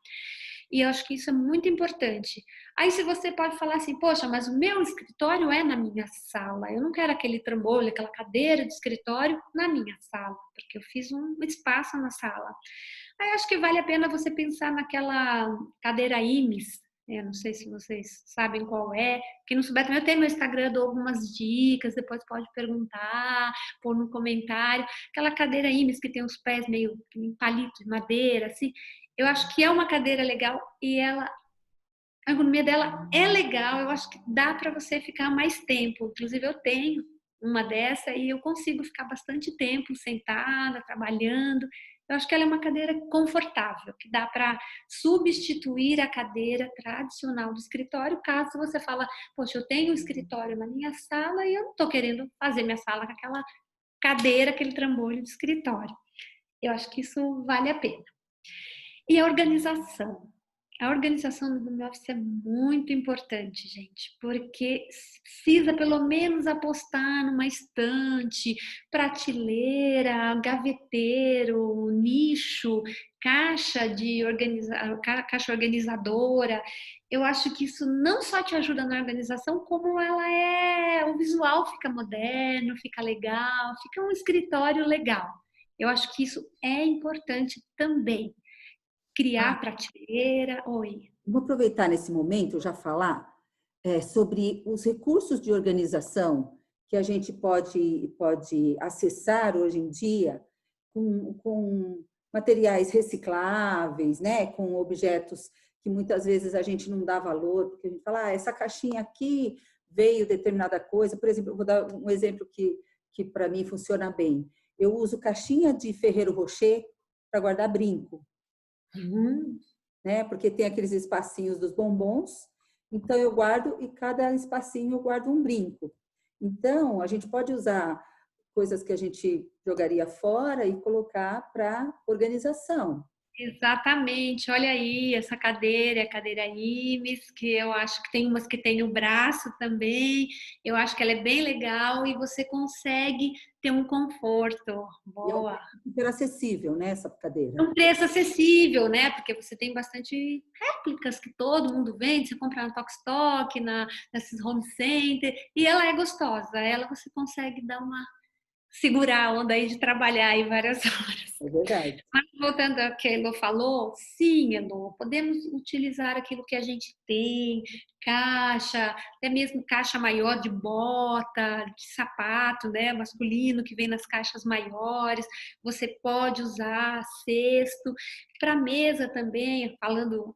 E eu acho que isso é muito importante. Aí se você pode falar assim, poxa, mas o meu escritório é na minha sala. Eu não quero aquele trambolho, aquela cadeira de escritório na minha sala, porque eu fiz um espaço na sala. Aí acho que vale a pena você pensar naquela cadeira IMES. Eu não sei se vocês sabem qual é. Quem não souber também, eu tenho no Instagram, dou algumas dicas, depois pode perguntar, pôr no comentário. Aquela cadeira IMES que tem os pés meio em palito de madeira, assim. Eu acho que é uma cadeira legal e a ergonomia dela é legal. Eu acho que dá para você ficar mais tempo. Inclusive, eu tenho uma dessa e eu consigo ficar bastante tempo sentada, trabalhando. Eu acho que ela é uma cadeira confortável, que dá para substituir a cadeira tradicional do escritório, caso você fala, poxa, eu tenho um escritório na minha sala e eu não estou querendo fazer minha sala com aquela cadeira, aquele trambolho de escritório. Eu acho que isso vale a pena. E a organização. A organização do home office é muito importante, gente, porque precisa pelo menos apostar numa estante, prateleira, gaveteiro, nicho, caixa organizadora. Eu acho que isso não só te ajuda na organização, como o visual fica moderno, fica legal, fica um escritório legal. Eu acho que isso é importante também. Criar prateleira. Oi. Vou aproveitar nesse momento já falar sobre os recursos de organização que a gente pode acessar hoje em dia com materiais recicláveis, né? Com objetos que muitas vezes a gente não dá valor, porque a gente fala, essa caixinha aqui veio determinada coisa. Por exemplo, eu vou dar um exemplo que para mim funciona bem. Eu uso caixinha de Ferrero Rocher para guardar brinco, né? Porque tem aqueles espacinhos dos bombons, então eu guardo e cada espacinho eu guardo um brinco. Então, a gente pode usar coisas que a gente jogaria fora e colocar para organização. Exatamente, olha aí, essa cadeira, a cadeira IMES, que eu acho que tem umas que tem no braço também, eu acho que ela é bem legal e você consegue ter um conforto. Boa. E é super acessível, né, essa cadeira. É um preço acessível, né? Porque você tem bastante réplicas que todo mundo vende, você compra na Tokstok, nesses home center, e ela é gostosa, ela você consegue dar uma segurar a onda aí de trabalhar aí várias horas. É verdade. Mas voltando ao que a Elô falou, sim, Elô, podemos utilizar aquilo que a gente tem, caixa, até mesmo caixa maior de bota, de sapato, né, masculino, que vem nas caixas maiores. Você pode usar cesto. Para mesa também,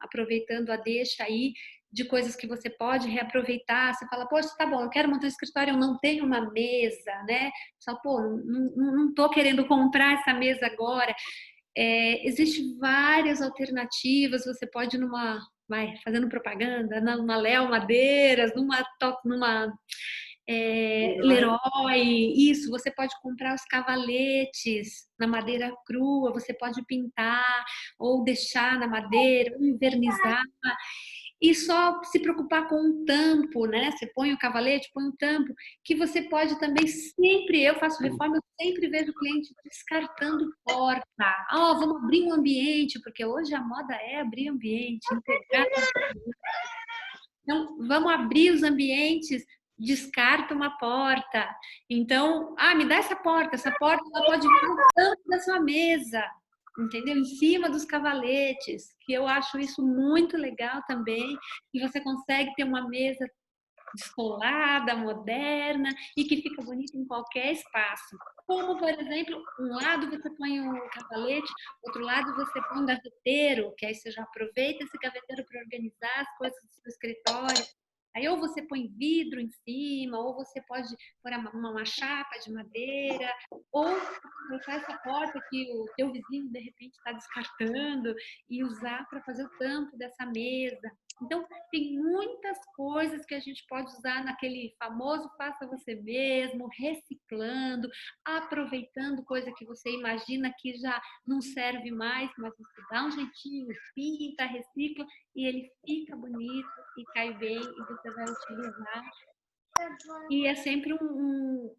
aproveitando a deixa aí, de coisas que você pode reaproveitar. Você fala, poxa, tá bom, eu quero montar um escritório, eu não tenho uma mesa, né? Só, pô, não tô querendo comprar essa mesa agora. Existem várias alternativas, você pode fazendo propaganda, numa Léo Madeiras, numa Leroy, isso, você pode comprar os cavaletes na madeira crua, você pode pintar ou deixar na madeira, invernizar. E só se preocupar com um tampo, né? Você põe o cavalete, põe um tampo, que você pode também sempre, eu faço reforma, eu sempre vejo o cliente descartando porta. Vamos abrir um ambiente, porque hoje a moda é abrir ambiente, integrar. Então, vamos abrir os ambientes, descarta uma porta. Então, me dá essa porta ela pode vir no tampo da sua mesa, entendeu? Em cima dos cavaletes, que eu acho isso muito legal também, e você consegue ter uma mesa descolada, moderna e que fica bonita em qualquer espaço. Como, por exemplo, um lado você põe um cavalete, outro lado você põe um gaveteiro, que aí você já aproveita esse gaveteiro para organizar as coisas do seu escritório. Aí ou você põe vidro em cima, ou você pode pôr uma chapa de madeira, ou colocar essa porta que o teu vizinho de repente está descartando e usar para fazer o tampo dessa mesa. Então, tem muitas coisas que a gente pode usar naquele famoso faça você mesmo, reciclando, aproveitando coisa que você imagina que já não serve mais, mas você dá um jeitinho, pinta, recicla e ele fica bonito e cai bem e você vai utilizar. E é sempre um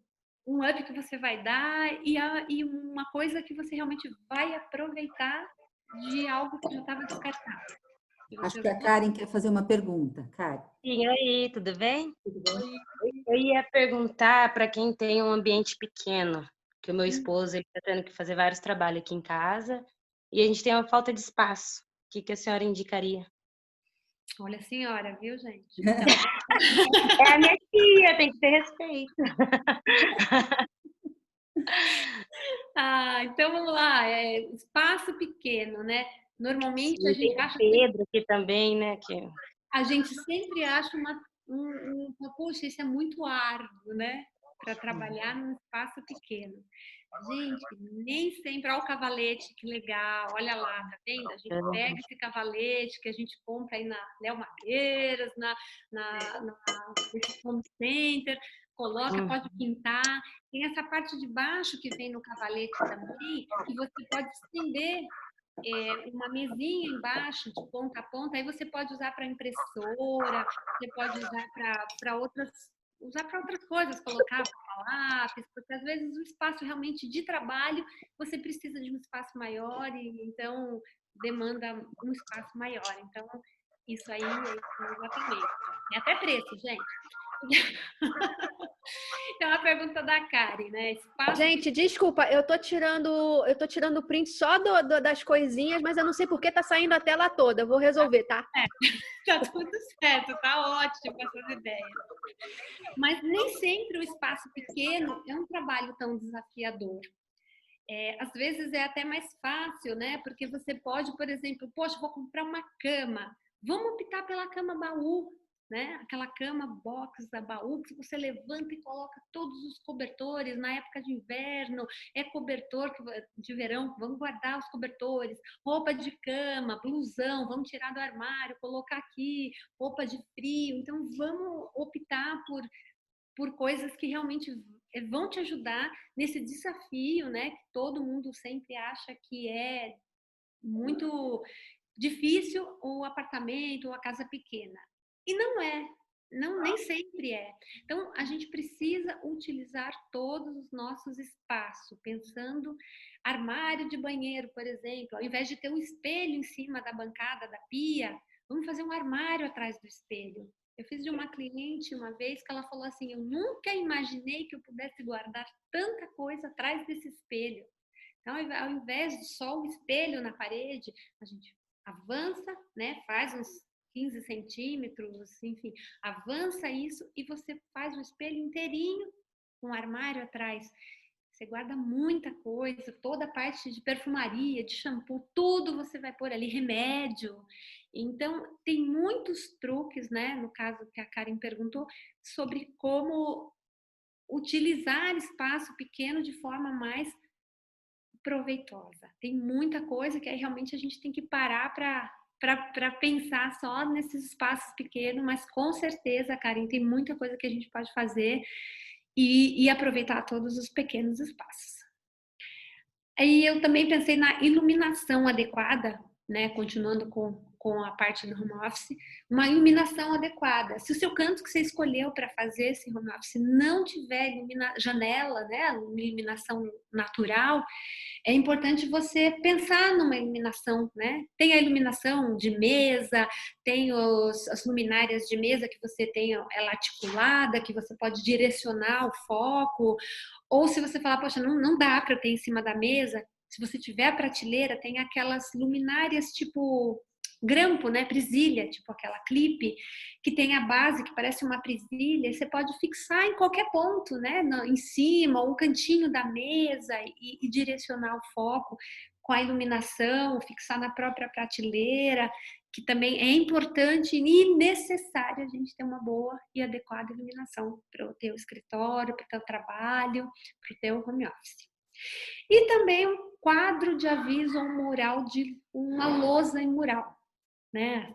up que você vai dar e uma coisa que você realmente vai aproveitar de algo que já estava descartado. Acho que a Karen quer fazer uma pergunta. Karen. Sim, oi, tudo bem? Tudo bem? Eu ia perguntar para quem tem um ambiente pequeno, que o meu esposo está tendo que fazer vários trabalhos aqui em casa e a gente tem uma falta de espaço. O que a senhora indicaria? Olha a senhora, viu, gente? Então, é a minha tia, tem que ter respeito. Então vamos lá. Espaço pequeno, né? Normalmente a gente acha Pedro aqui também, né? A gente sempre acha puxa, isso é muito árduo, né? Para trabalhar num espaço pequeno. Gente, nem sempre, olha o cavalete, que legal, olha lá, tá vendo? A gente pega esse cavalete que a gente compra aí na Léo Madeiras, na Home Center, coloca, pode pintar. Tem essa parte de baixo que vem no cavalete também, que você pode estender uma mesinha embaixo, de ponta a ponta, aí você pode usar para impressora, você pode usar para outras coisas, colocar lápis, porque às vezes o espaço realmente de trabalho, você precisa de um espaço maior e então demanda um espaço maior. Então, isso aí é exatamente. É até preço, gente. Então, a pergunta da Karen, né? Espaço... Gente, desculpa, eu tô tirando print só das coisinhas, mas eu não sei por que tá saindo a tela toda. Eu vou resolver, tá? Tá tudo certo, tá ótimo essas ideias. Mas nem sempre o espaço pequeno é um trabalho tão desafiador. Às vezes é até mais fácil, né? Porque você pode, por exemplo, poxa, vou comprar uma cama. Vamos optar pela cama baú, né? Aquela cama box da baú que você levanta e coloca todos os cobertores. Na época de inverno, é cobertor de verão, vamos guardar os cobertores. Roupa de cama, blusão, vamos tirar do armário, colocar aqui. Roupa de frio. Então, vamos optar por coisas que realmente vão te ajudar nesse desafio, né? Que todo mundo sempre acha que é muito difícil o apartamento ou a casa pequena. E não é, nem sempre é. Então, a gente precisa utilizar todos os nossos espaços, pensando armário de banheiro, por exemplo, ao invés de ter um espelho em cima da bancada da pia, vamos fazer um armário atrás do espelho. Eu fiz de uma cliente uma vez que ela falou assim, eu nunca imaginei que eu pudesse guardar tanta coisa atrás desse espelho. Então, ao invés de só o espelho na parede, a gente avança, né? Faz uns 15 centímetros, enfim, avança isso e você faz o espelho inteirinho com um armário atrás. Você guarda muita coisa, toda a parte de perfumaria, de shampoo, tudo você vai pôr ali, remédio. Então, tem muitos truques, né? No caso que a Karen perguntou, sobre como utilizar espaço pequeno de forma mais proveitosa. Tem muita coisa que aí realmente a gente tem que parar para pensar só nesses espaços pequenos, mas com certeza, Karen, tem muita coisa que a gente pode fazer e aproveitar todos os pequenos espaços. Aí eu também pensei na iluminação adequada, né? Continuando com a parte do home office, uma iluminação adequada. Se o seu canto que você escolheu para fazer esse home office não tiver janela, né? Uma iluminação natural, é importante você pensar numa iluminação, né? Tem a iluminação de mesa, tem as luminárias de mesa que você tem ela articulada, que você pode direcionar o foco, ou se você falar, poxa, não dá para ter em cima da mesa, se você tiver a prateleira, tem aquelas luminárias tipo grampo, né? Presilha, tipo aquela clipe, que tem a base que parece uma presilha, e você pode fixar em qualquer ponto, né? Em cima, ou um cantinho da mesa e direcionar o foco com a iluminação, fixar na própria prateleira, que também é importante e necessário a gente ter uma boa e adequada iluminação para o teu escritório, para o teu trabalho, para o teu home office. E também um quadro de aviso ou um mural, de uma lousa em mural, né?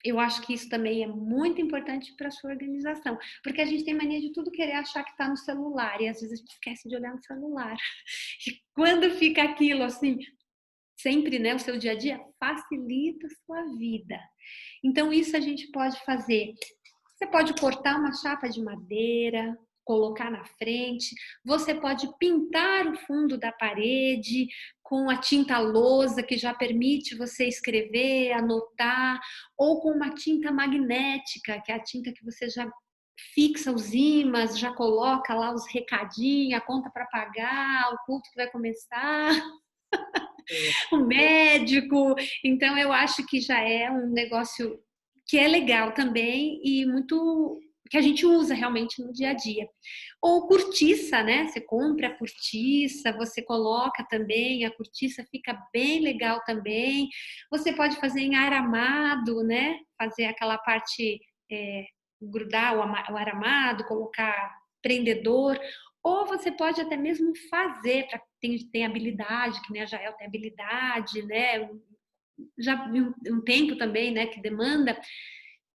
Eu acho que isso também é muito importante para a sua organização, porque a gente tem mania de tudo querer achar que está no celular, e às vezes a gente esquece de olhar no celular. E quando fica aquilo assim, sempre, né, o seu dia a dia, facilita a sua vida. Então, isso a gente pode fazer. Você pode cortar uma chapa de madeira, colocar na frente. Você pode pintar o fundo da parede com a tinta lousa, que já permite você escrever, anotar, ou com uma tinta magnética, que é a tinta que você já fixa os ímãs, já coloca lá os recadinhos, a conta para pagar, o culto que vai começar, o médico. Então, eu acho que já é um negócio que é legal também e muito que a gente usa realmente no dia a dia. Ou cortiça, né? Você compra a cortiça, você coloca também, a cortiça fica bem legal também. Você pode fazer em aramado, né? Fazer aquela parte, grudar o aramado, colocar prendedor. Ou você pode até mesmo fazer, para quem tem habilidade, que nem a Jael tem habilidade, né? Já um tempo também, né, que demanda,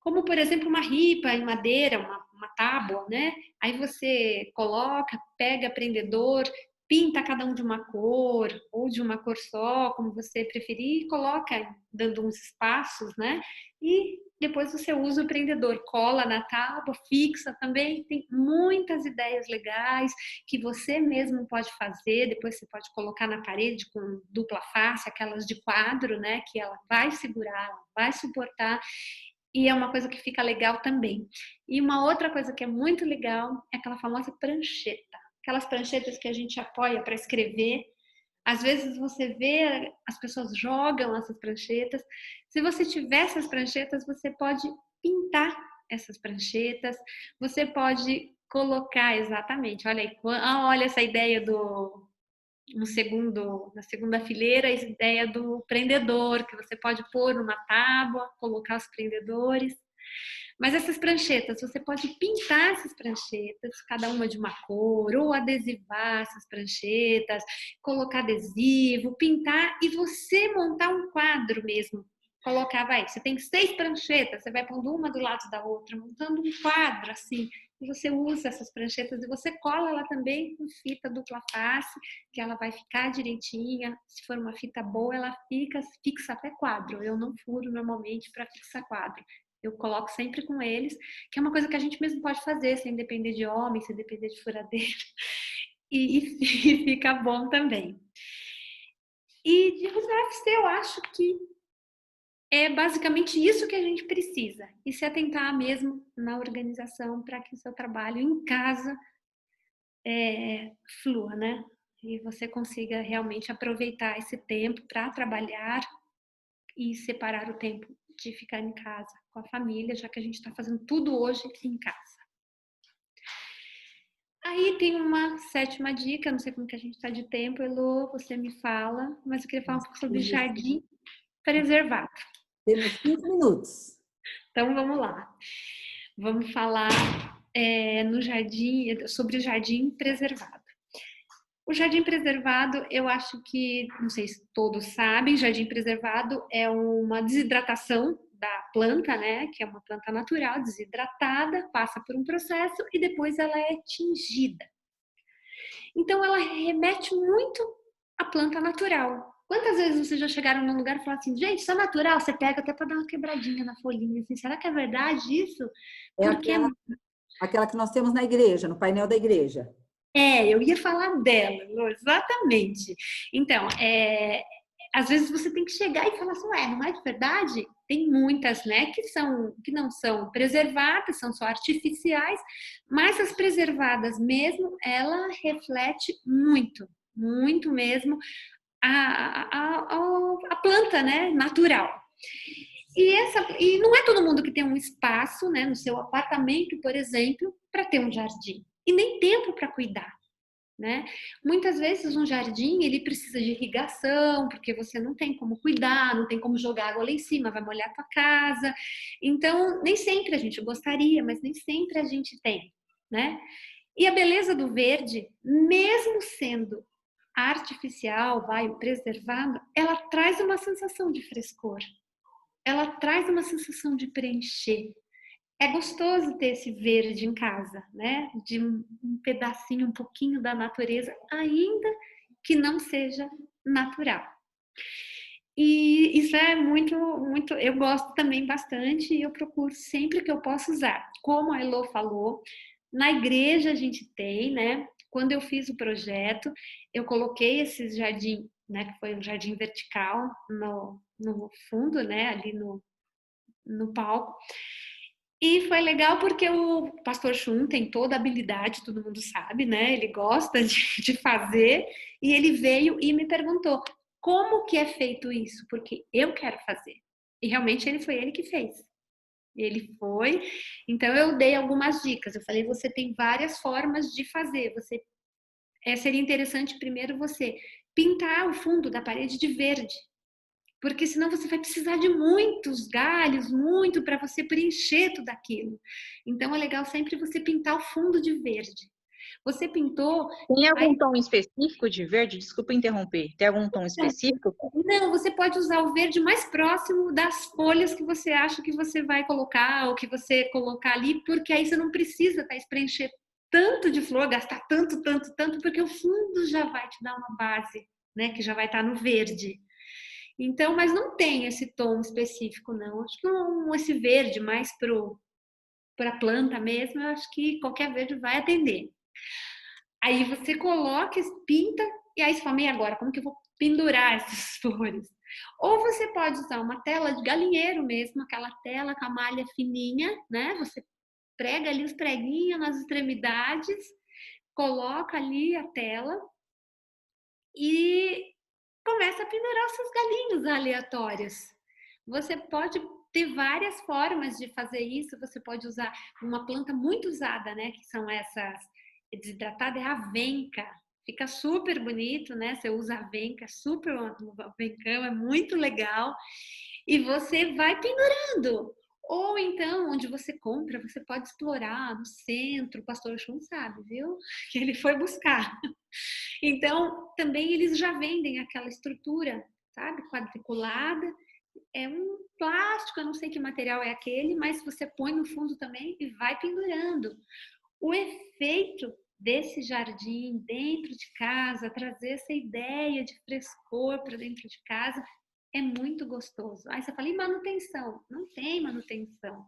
como por exemplo uma ripa em madeira, uma tábua, né? Aí você coloca, pega prendedor, pinta cada um de uma cor ou de uma cor só, como você preferir, e coloca dando uns espaços, né? E depois você usa o prendedor, cola na tábua, fixa também. Tem muitas ideias legais que você mesmo pode fazer. Depois você pode colocar na parede com dupla face, aquelas de quadro, né? Que ela vai segurar, ela vai suportar. E é uma coisa que fica legal também. E uma outra coisa que é muito legal é aquela famosa prancheta. Aquelas pranchetas que a gente apoia para escrever. Às vezes você vê, as pessoas jogam essas pranchetas. Se você tiver essas pranchetas, você pode pintar essas pranchetas. Você pode colocar, exatamente, olha aí, olha essa ideia na segunda fileira, a ideia do prendedor, que você pode pôr numa tábua, colocar os prendedores. Mas essas pranchetas, você pode pintar essas pranchetas, cada uma de uma cor, ou adesivar essas pranchetas, colocar adesivo, pintar e você montar um quadro mesmo. Colocar, você tem 6 pranchetas, você vai pondo uma do lado da outra, montando um quadro assim. E você usa essas pranchetas e você cola ela também com fita dupla face, que ela vai ficar direitinha. Se for uma fita boa, ela fixa até quadro. Eu não furo normalmente para fixar quadro. Eu coloco sempre com eles, que é uma coisa que a gente mesmo pode fazer, sem depender de homem, sem depender de furadeira. E fica bom também. E de resto, eu acho que é basicamente isso que a gente precisa. E se atentar mesmo na organização para que o seu trabalho em casa flua, né? E você consiga realmente aproveitar esse tempo para trabalhar e separar o tempo de ficar em casa com a família, já que a gente está fazendo tudo hoje em casa. Aí tem uma 7ª dica, não sei como que a gente está de tempo, Elô, você me fala, mas eu queria falar um pouco sobre jardim preservado. Temos 15 minutos. Então vamos lá. Vamos falar sobre o jardim preservado. O jardim preservado, eu acho que, não sei se todos sabem, jardim preservado é uma desidratação da planta, né? Que é uma planta natural, desidratada, passa por um processo e depois ela é tingida. Então ela remete muito à planta natural. Quantas vezes vocês já chegaram num lugar e falaram assim, gente, isso é natural? Você pega até para dar uma quebradinha na folhinha, assim, será que é verdade isso? Porque aquela que nós temos na igreja, no painel da igreja. Eu ia falar dela, exatamente. Então, às vezes você tem que chegar e falar assim, não é de verdade? Tem muitas, né, que não são preservadas, são só artificiais, mas as preservadas mesmo, ela reflete muito, muito mesmo a planta, né, natural. E não é todo mundo que tem um espaço, né, no seu apartamento, por exemplo, para ter um jardim. E nem tempo para cuidar, né? Muitas vezes um jardim, ele precisa de irrigação, porque você não tem como cuidar, não tem como jogar água lá em cima, vai molhar a tua casa. Então, nem sempre a gente gostaria, mas nem sempre a gente tem, né? E a beleza do verde, mesmo sendo artificial, preservado, ela traz uma sensação de frescor. Ela traz uma sensação de preencher. É gostoso ter esse verde em casa, né? De um pedacinho, um pouquinho da natureza, ainda que não seja natural. E isso é muito, muito, eu gosto também bastante e eu procuro sempre que eu posso usar. Como a Elô falou, na igreja a gente tem, né? Quando eu fiz o projeto, eu coloquei esse jardim, né? Que foi um jardim vertical no fundo, né? Ali no palco. E foi legal porque o pastor Chum tem toda a habilidade, todo mundo sabe, né? Ele gosta de fazer e ele veio e me perguntou como que é feito isso, porque eu quero fazer. E realmente foi ele que fez. Ele foi, então eu dei algumas dicas. Eu falei, você tem várias formas de fazer. Seria interessante primeiro você pintar o fundo da parede de verde. Porque senão você vai precisar de muitos galhos, muito para você preencher tudo aquilo. Então é legal sempre você pintar o fundo de verde. Você pintou... Tem algum tom específico de verde? Desculpa interromper. Tem algum tom específico? Não, você pode usar o verde mais próximo das folhas que você acha que você vai colocar ou que você colocar ali, porque aí você não precisa preencher tanto de flor, gastar tanto, porque o fundo já vai te dar uma base, né, que já vai estar no verde. Então, mas não tem esse tom específico, não. Acho que esse verde mais para a planta mesmo, eu acho que qualquer verde vai atender. Aí você coloca, pinta, e aí você fala, e agora, como que eu vou pendurar essas flores? Ou você pode usar uma tela de galinheiro mesmo, aquela tela com a malha fininha, né? Você prega ali os preguinhos nas extremidades, coloca ali a tela e começa a pendurar os seus galinhos aleatórios. Você pode ter várias formas de fazer isso. Você pode usar uma planta muito usada, né? Que são essas desidratada, é a avenca. Fica super bonito, né? Você usa avenca, super avencão, é muito legal. E você vai pendurando. Ou então, onde você compra, você pode explorar no centro. O pastor Chum sabe, viu? Que ele foi buscar. Então, também eles já vendem aquela estrutura, sabe? Quadriculada. É um plástico, eu não sei que material é aquele, mas você põe no fundo também e vai pendurando. O efeito desse jardim dentro de casa, trazer essa ideia de frescor para dentro de casa, é muito gostoso. Aí você fala, e manutenção? Não tem manutenção.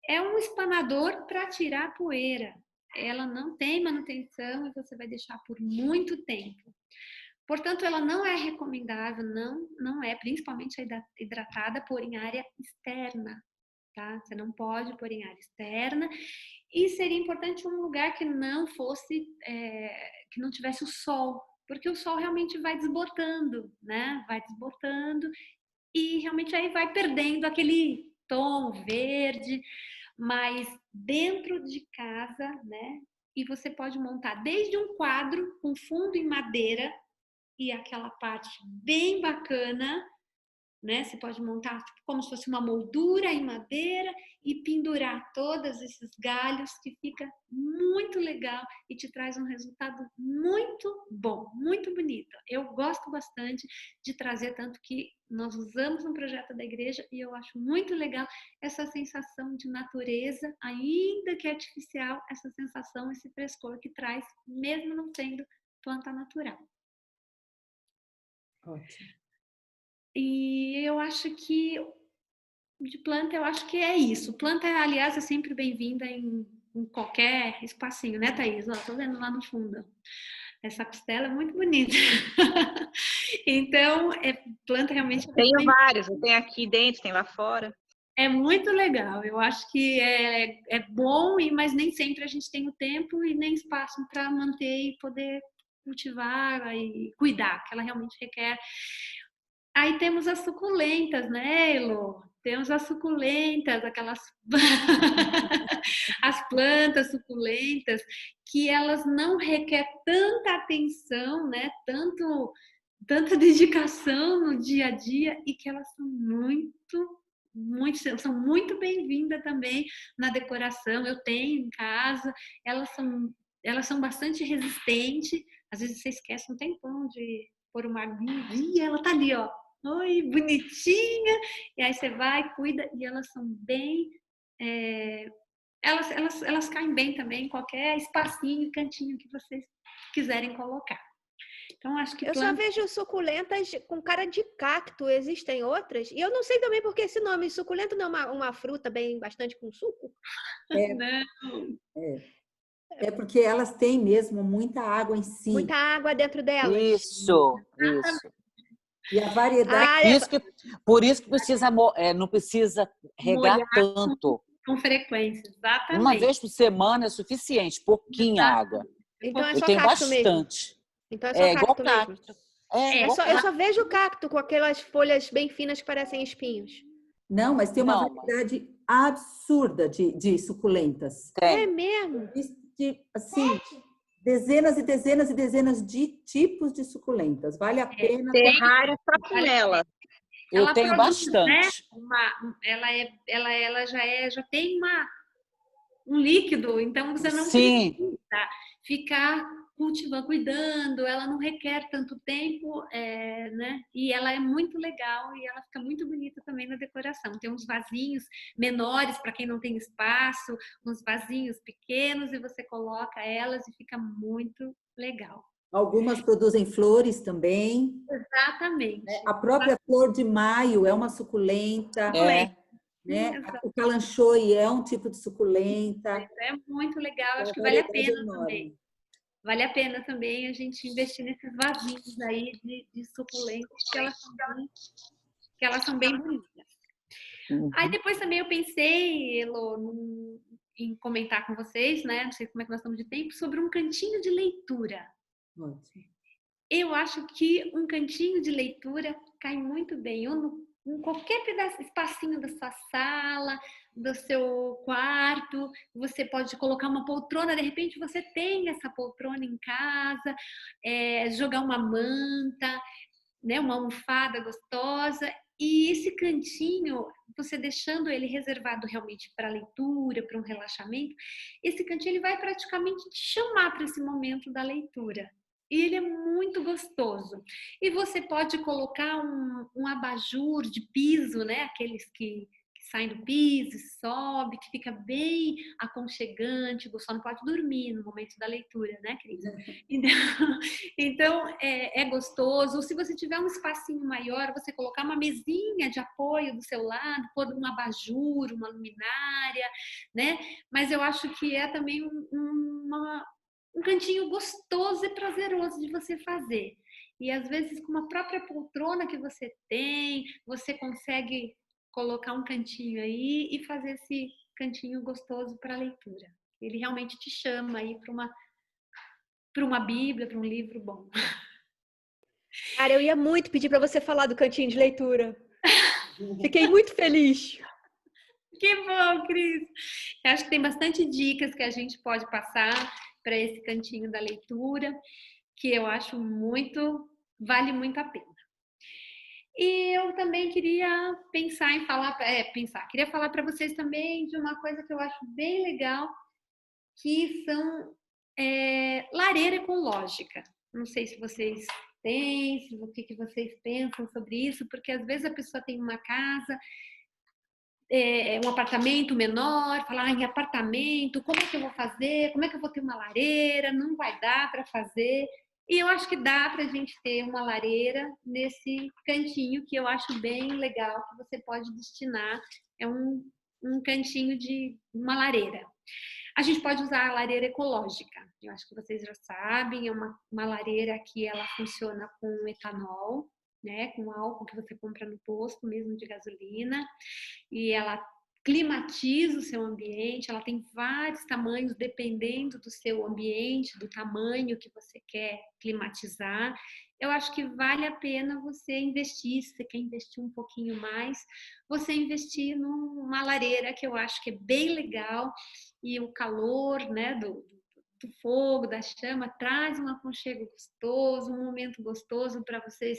É um espanador para tirar poeira. Ela não tem manutenção e você vai deixar por muito tempo. Portanto, ela não é recomendável, não é, principalmente a hidratada, pôr em área externa, tá? Você não pode pôr em área externa. E seria importante um lugar que não fosse, que não tivesse o sol, porque o sol realmente vai desbotando, né? Vai desbotando e realmente aí vai perdendo aquele tom verde, mas dentro de casa, né? E você pode montar desde um quadro com fundo em madeira e aquela parte bem bacana, né? Você pode montar como se fosse uma moldura em madeira e pendurar todos esses galhos, que fica muito legal e te traz um resultado muito bom, muito bonito. Eu gosto bastante de trazer, tanto que nós usamos um projeto da igreja e eu acho muito legal essa sensação de natureza, ainda que artificial, essa sensação, esse frescor que traz, mesmo não sendo planta natural. Ótimo. E eu acho que de planta, eu acho que é isso. Planta, aliás, é sempre bem-vinda em qualquer espacinho, né, Thaís? Ó, tô vendo lá no fundo. Essa costela é muito bonita. Então, planta realmente... Tenho vários, eu tenho aqui dentro, tem lá fora. É muito legal. Eu acho que é bom, mas nem sempre a gente tem o tempo e nem espaço para manter e poder cultivar e cuidar, que ela realmente requer. Aí temos as suculentas, né, Elo? Temos as suculentas, aquelas as plantas suculentas, que elas não requer tanta atenção, né? Tanta dedicação no dia a dia e que elas são são muito bem-vindas também na decoração. Eu tenho em casa, elas são bastante resistentes. Às vezes você esquece um tempão de pôr uma aguinha e ela tá ali, ó. Oi, bonitinha. E aí você vai, cuida e elas são bem... Elas caem bem também em qualquer espacinho, cantinho que vocês quiserem colocar. Então, acho que eu só vejo suculentas com cara de cacto, existem outras. E eu não sei também porque esse nome suculento não é uma fruta bastante com suco. É porque elas têm mesmo muita água em si. Muita água dentro delas. Isso. E a variedade... Por isso que não precisa regar tanto. Com frequência, exatamente. Uma vez por semana é suficiente, pouquinha água. Então é só eu tenho cacto bastante. Mesmo. Então é só cacto igual mesmo. cacto. Eu só vejo cacto com aquelas folhas bem finas que parecem espinhos. Não, mas tem uma variedade absurda de suculentas. É mesmo? Assim, dezenas e dezenas e dezenas de tipos de suculentas. Vale a pena. Terrário só com ela. Eu tenho bastante. Né? Ela já tem um líquido, então você não precisa ficar cultivando, cuidando, ela não requer tanto tempo, né? E ela é muito legal e ela fica muito bonita também na decoração. Tem uns vasinhos menores para quem não tem espaço, uns vasinhos pequenos e você coloca elas e fica muito legal. Algumas produzem flores também. Exatamente. A própria flor de maio é uma suculenta. Né? O calanchoe é um tipo de suculenta. É muito legal, acho que vale a pena também. vale a pena também a gente investir nesses vasinhos aí de suculências, que elas são bem bonitas. Aí depois também eu pensei, Elô, em comentar com vocês, né? Não sei como é que nós estamos de tempo, sobre um cantinho de leitura. Ótimo. Eu acho que um cantinho de leitura cai muito bem, ou em qualquer espacinho da sua sala, do seu quarto. Você pode colocar uma poltrona, de repente você tem essa poltrona em casa, jogar uma manta, né, uma almofada gostosa. E esse cantinho, você deixando ele reservado realmente para leitura, para um relaxamento, esse cantinho ele vai praticamente te chamar para esse momento da leitura. E ele é muito gostoso. E você pode colocar um abajur de piso, né? Aqueles que saem do piso, sobe, que fica bem aconchegante. Você só não pode dormir no momento da leitura, né, Cris? Então é gostoso. Se você tiver um espacinho maior, você colocar uma mesinha de apoio do seu lado, pôr um abajur, uma luminária, né? Mas eu acho que é também um cantinho gostoso e prazeroso de você fazer. E às vezes com uma própria poltrona que você tem, você consegue colocar um cantinho aí e fazer esse cantinho gostoso para leitura. Ele realmente te chama aí para uma Bíblia, para um livro bom. Cara, eu ia muito pedir para você falar do cantinho de leitura. Fiquei muito feliz. Que bom, Cris! Eu acho que tem bastante dicas que a gente pode passar para esse cantinho da leitura, que eu acho vale muito a pena. E eu também queria queria falar para vocês também de uma coisa que eu acho bem legal, que são lareira ecológica. Não sei se vocês têm, o que vocês pensam sobre isso, porque às vezes a pessoa tem uma casa, um apartamento menor, fala, em apartamento, como é que eu vou fazer? Como é que eu vou ter uma lareira? Não vai dar para fazer. E eu acho que dá para a gente ter uma lareira nesse cantinho, que eu acho bem legal, que você pode destinar. É um cantinho de uma lareira. A gente pode usar a lareira ecológica. Eu acho que vocês já sabem, é uma lareira que ela funciona com etanol, né, com álcool que você compra no posto mesmo de gasolina, e ela climatiza o seu ambiente. Ela tem vários tamanhos dependendo do seu ambiente, do tamanho que você quer climatizar. Eu acho que vale a pena você investir, se você quer investir um pouquinho mais, você investir numa lareira, que eu acho que é bem legal, e o calor, né, do fogo, da chama, traz um aconchego gostoso, um momento gostoso para vocês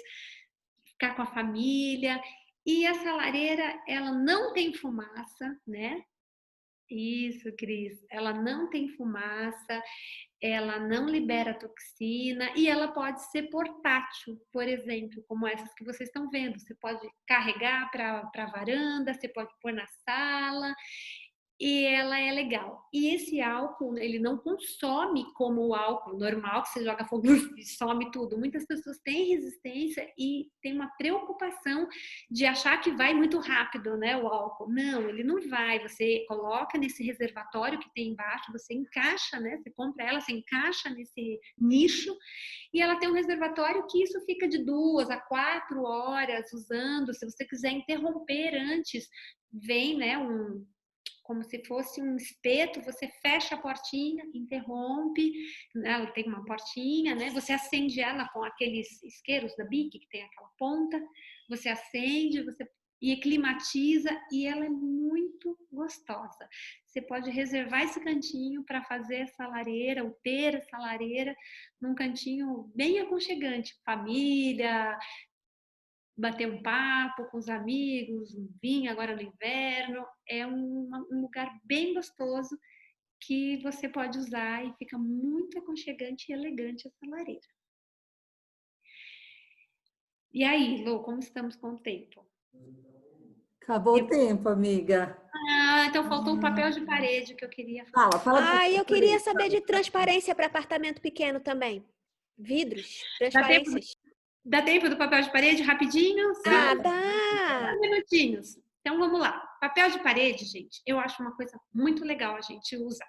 ficar com a família. E essa lareira, ela não tem fumaça, né? Isso, Cris. Ela não tem fumaça, ela não libera toxina e ela pode ser portátil, por exemplo, como essas que vocês estão vendo. Você pode carregar para a varanda, você pode pôr na sala. E ela é legal. E esse álcool, ele não consome como o álcool normal, que você joga fogo e some tudo. Muitas pessoas têm resistência e tem uma preocupação de achar que vai muito rápido, né, o álcool. Não, ele não vai. Você coloca nesse reservatório que tem embaixo, você encaixa, né, você compra ela, você encaixa nesse nicho, e ela tem um reservatório que isso fica de 2 a 4 horas usando. Se você quiser interromper antes, vem, né, como se fosse um espeto, você fecha a portinha, interrompe, ela tem uma portinha, né? Você acende ela com aqueles isqueiros da Bic, que tem aquela ponta, você acende, e climatiza, e ela é muito gostosa. Você pode reservar esse cantinho para fazer essa lareira, ou ter essa lareira num cantinho bem aconchegante, família, bater um papo com os amigos, um vinho agora no inverno. É um lugar bem gostoso que você pode usar e fica muito aconchegante e elegante essa lareira. E aí, Lô, como estamos com o tempo? Acabou o tempo, amiga. Então faltou o papel de parede que eu queria falar. Fala. Eu queria saber de transparência para apartamento pequeno também. Vidros, transparências. Dá tempo do papel de parede rapidinho? Dá! 5 minutinhos. Então vamos lá. Papel de parede, gente, eu acho uma coisa muito legal a gente usar.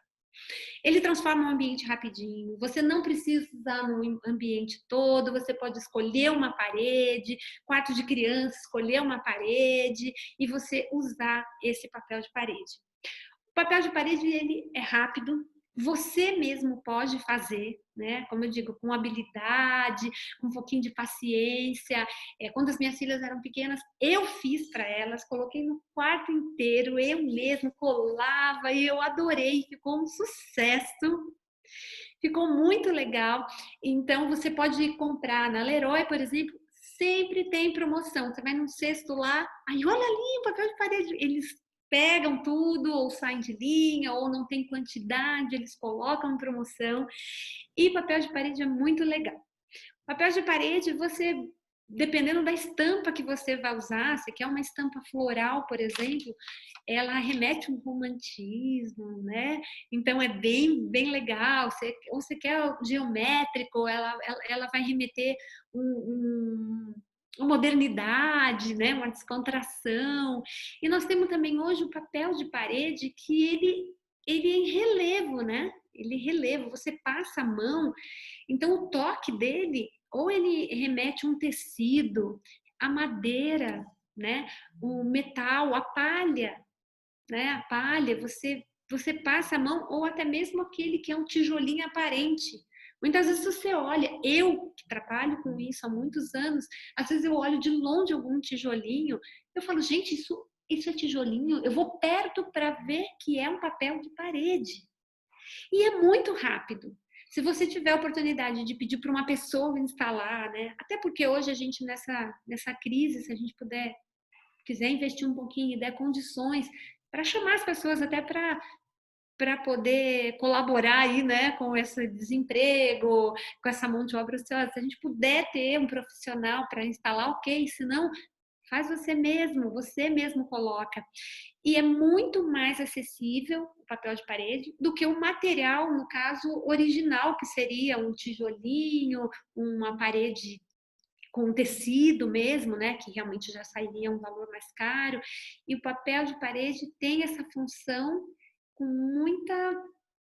Ele transforma o ambiente rapidinho. Você não precisa usar no ambiente todo. Você pode escolher uma parede, quarto de criança, escolher uma parede e você usar esse papel de parede. O papel de parede, ele é rápido. Você mesmo pode fazer, né? Como eu digo, com habilidade, com um pouquinho de paciência. Quando as minhas filhas eram pequenas, eu fiz para elas, coloquei no quarto inteiro, eu mesmo colava e eu adorei, ficou um sucesso. Ficou muito legal. Então, você pode comprar na Leroy, por exemplo, sempre tem promoção. Você vai num cesto lá, aí olha ali o papel de parede. Eles pegam tudo, ou saem de linha, ou não tem quantidade, eles colocam em promoção. E papel de parede é muito legal. Papel de parede, você, dependendo da estampa que você vai usar, se quer uma estampa floral, por exemplo, ela remete um romantismo, né? Então é bem legal. Ou você quer geométrico, ela vai remeter uma modernidade, né? Uma descontração. E nós temos também hoje o papel de parede que ele é em relevo, né? Ele é relevo, você passa a mão, então o toque dele, ou ele remete um tecido, a madeira, né? O metal, a palha, né? A palha, você passa a mão, ou até mesmo aquele que é um tijolinho aparente. Muitas vezes você olha, eu que trabalho com isso há muitos anos, às vezes eu olho de longe algum tijolinho, eu falo, gente, isso é tijolinho? Eu vou perto para ver que é um papel de parede. E é muito rápido. Se você tiver a oportunidade de pedir para uma pessoa instalar, né? Até porque hoje a gente nessa crise, se a gente quiser investir um pouquinho e der condições para chamar as pessoas até para poder colaborar aí, né, com esse desemprego, com essa mão de obra ociosa. Se a gente puder ter um profissional para instalar, ok. Se não, faz você mesmo coloca. E é muito mais acessível o papel de parede do que o material, no caso, original, que seria um tijolinho, uma parede com tecido mesmo, né, que realmente já sairia um valor mais caro. E o papel de parede tem essa função com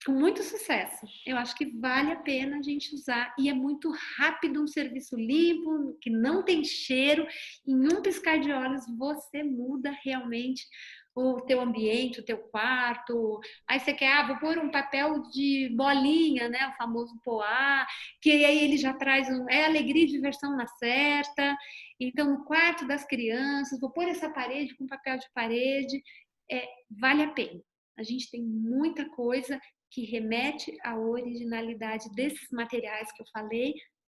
muito sucesso. Eu acho que vale a pena a gente usar e é muito rápido, um serviço limpo, que não tem cheiro. Em um piscar de olhos você muda realmente o teu ambiente, o teu quarto. Aí você quer, vou pôr um papel de bolinha, né, o famoso poá, que aí ele já traz alegria e diversão na certa. Então, no quarto das crianças, vou pôr essa parede com papel de parede, vale a pena. A gente tem muita coisa que remete à originalidade desses materiais que eu falei,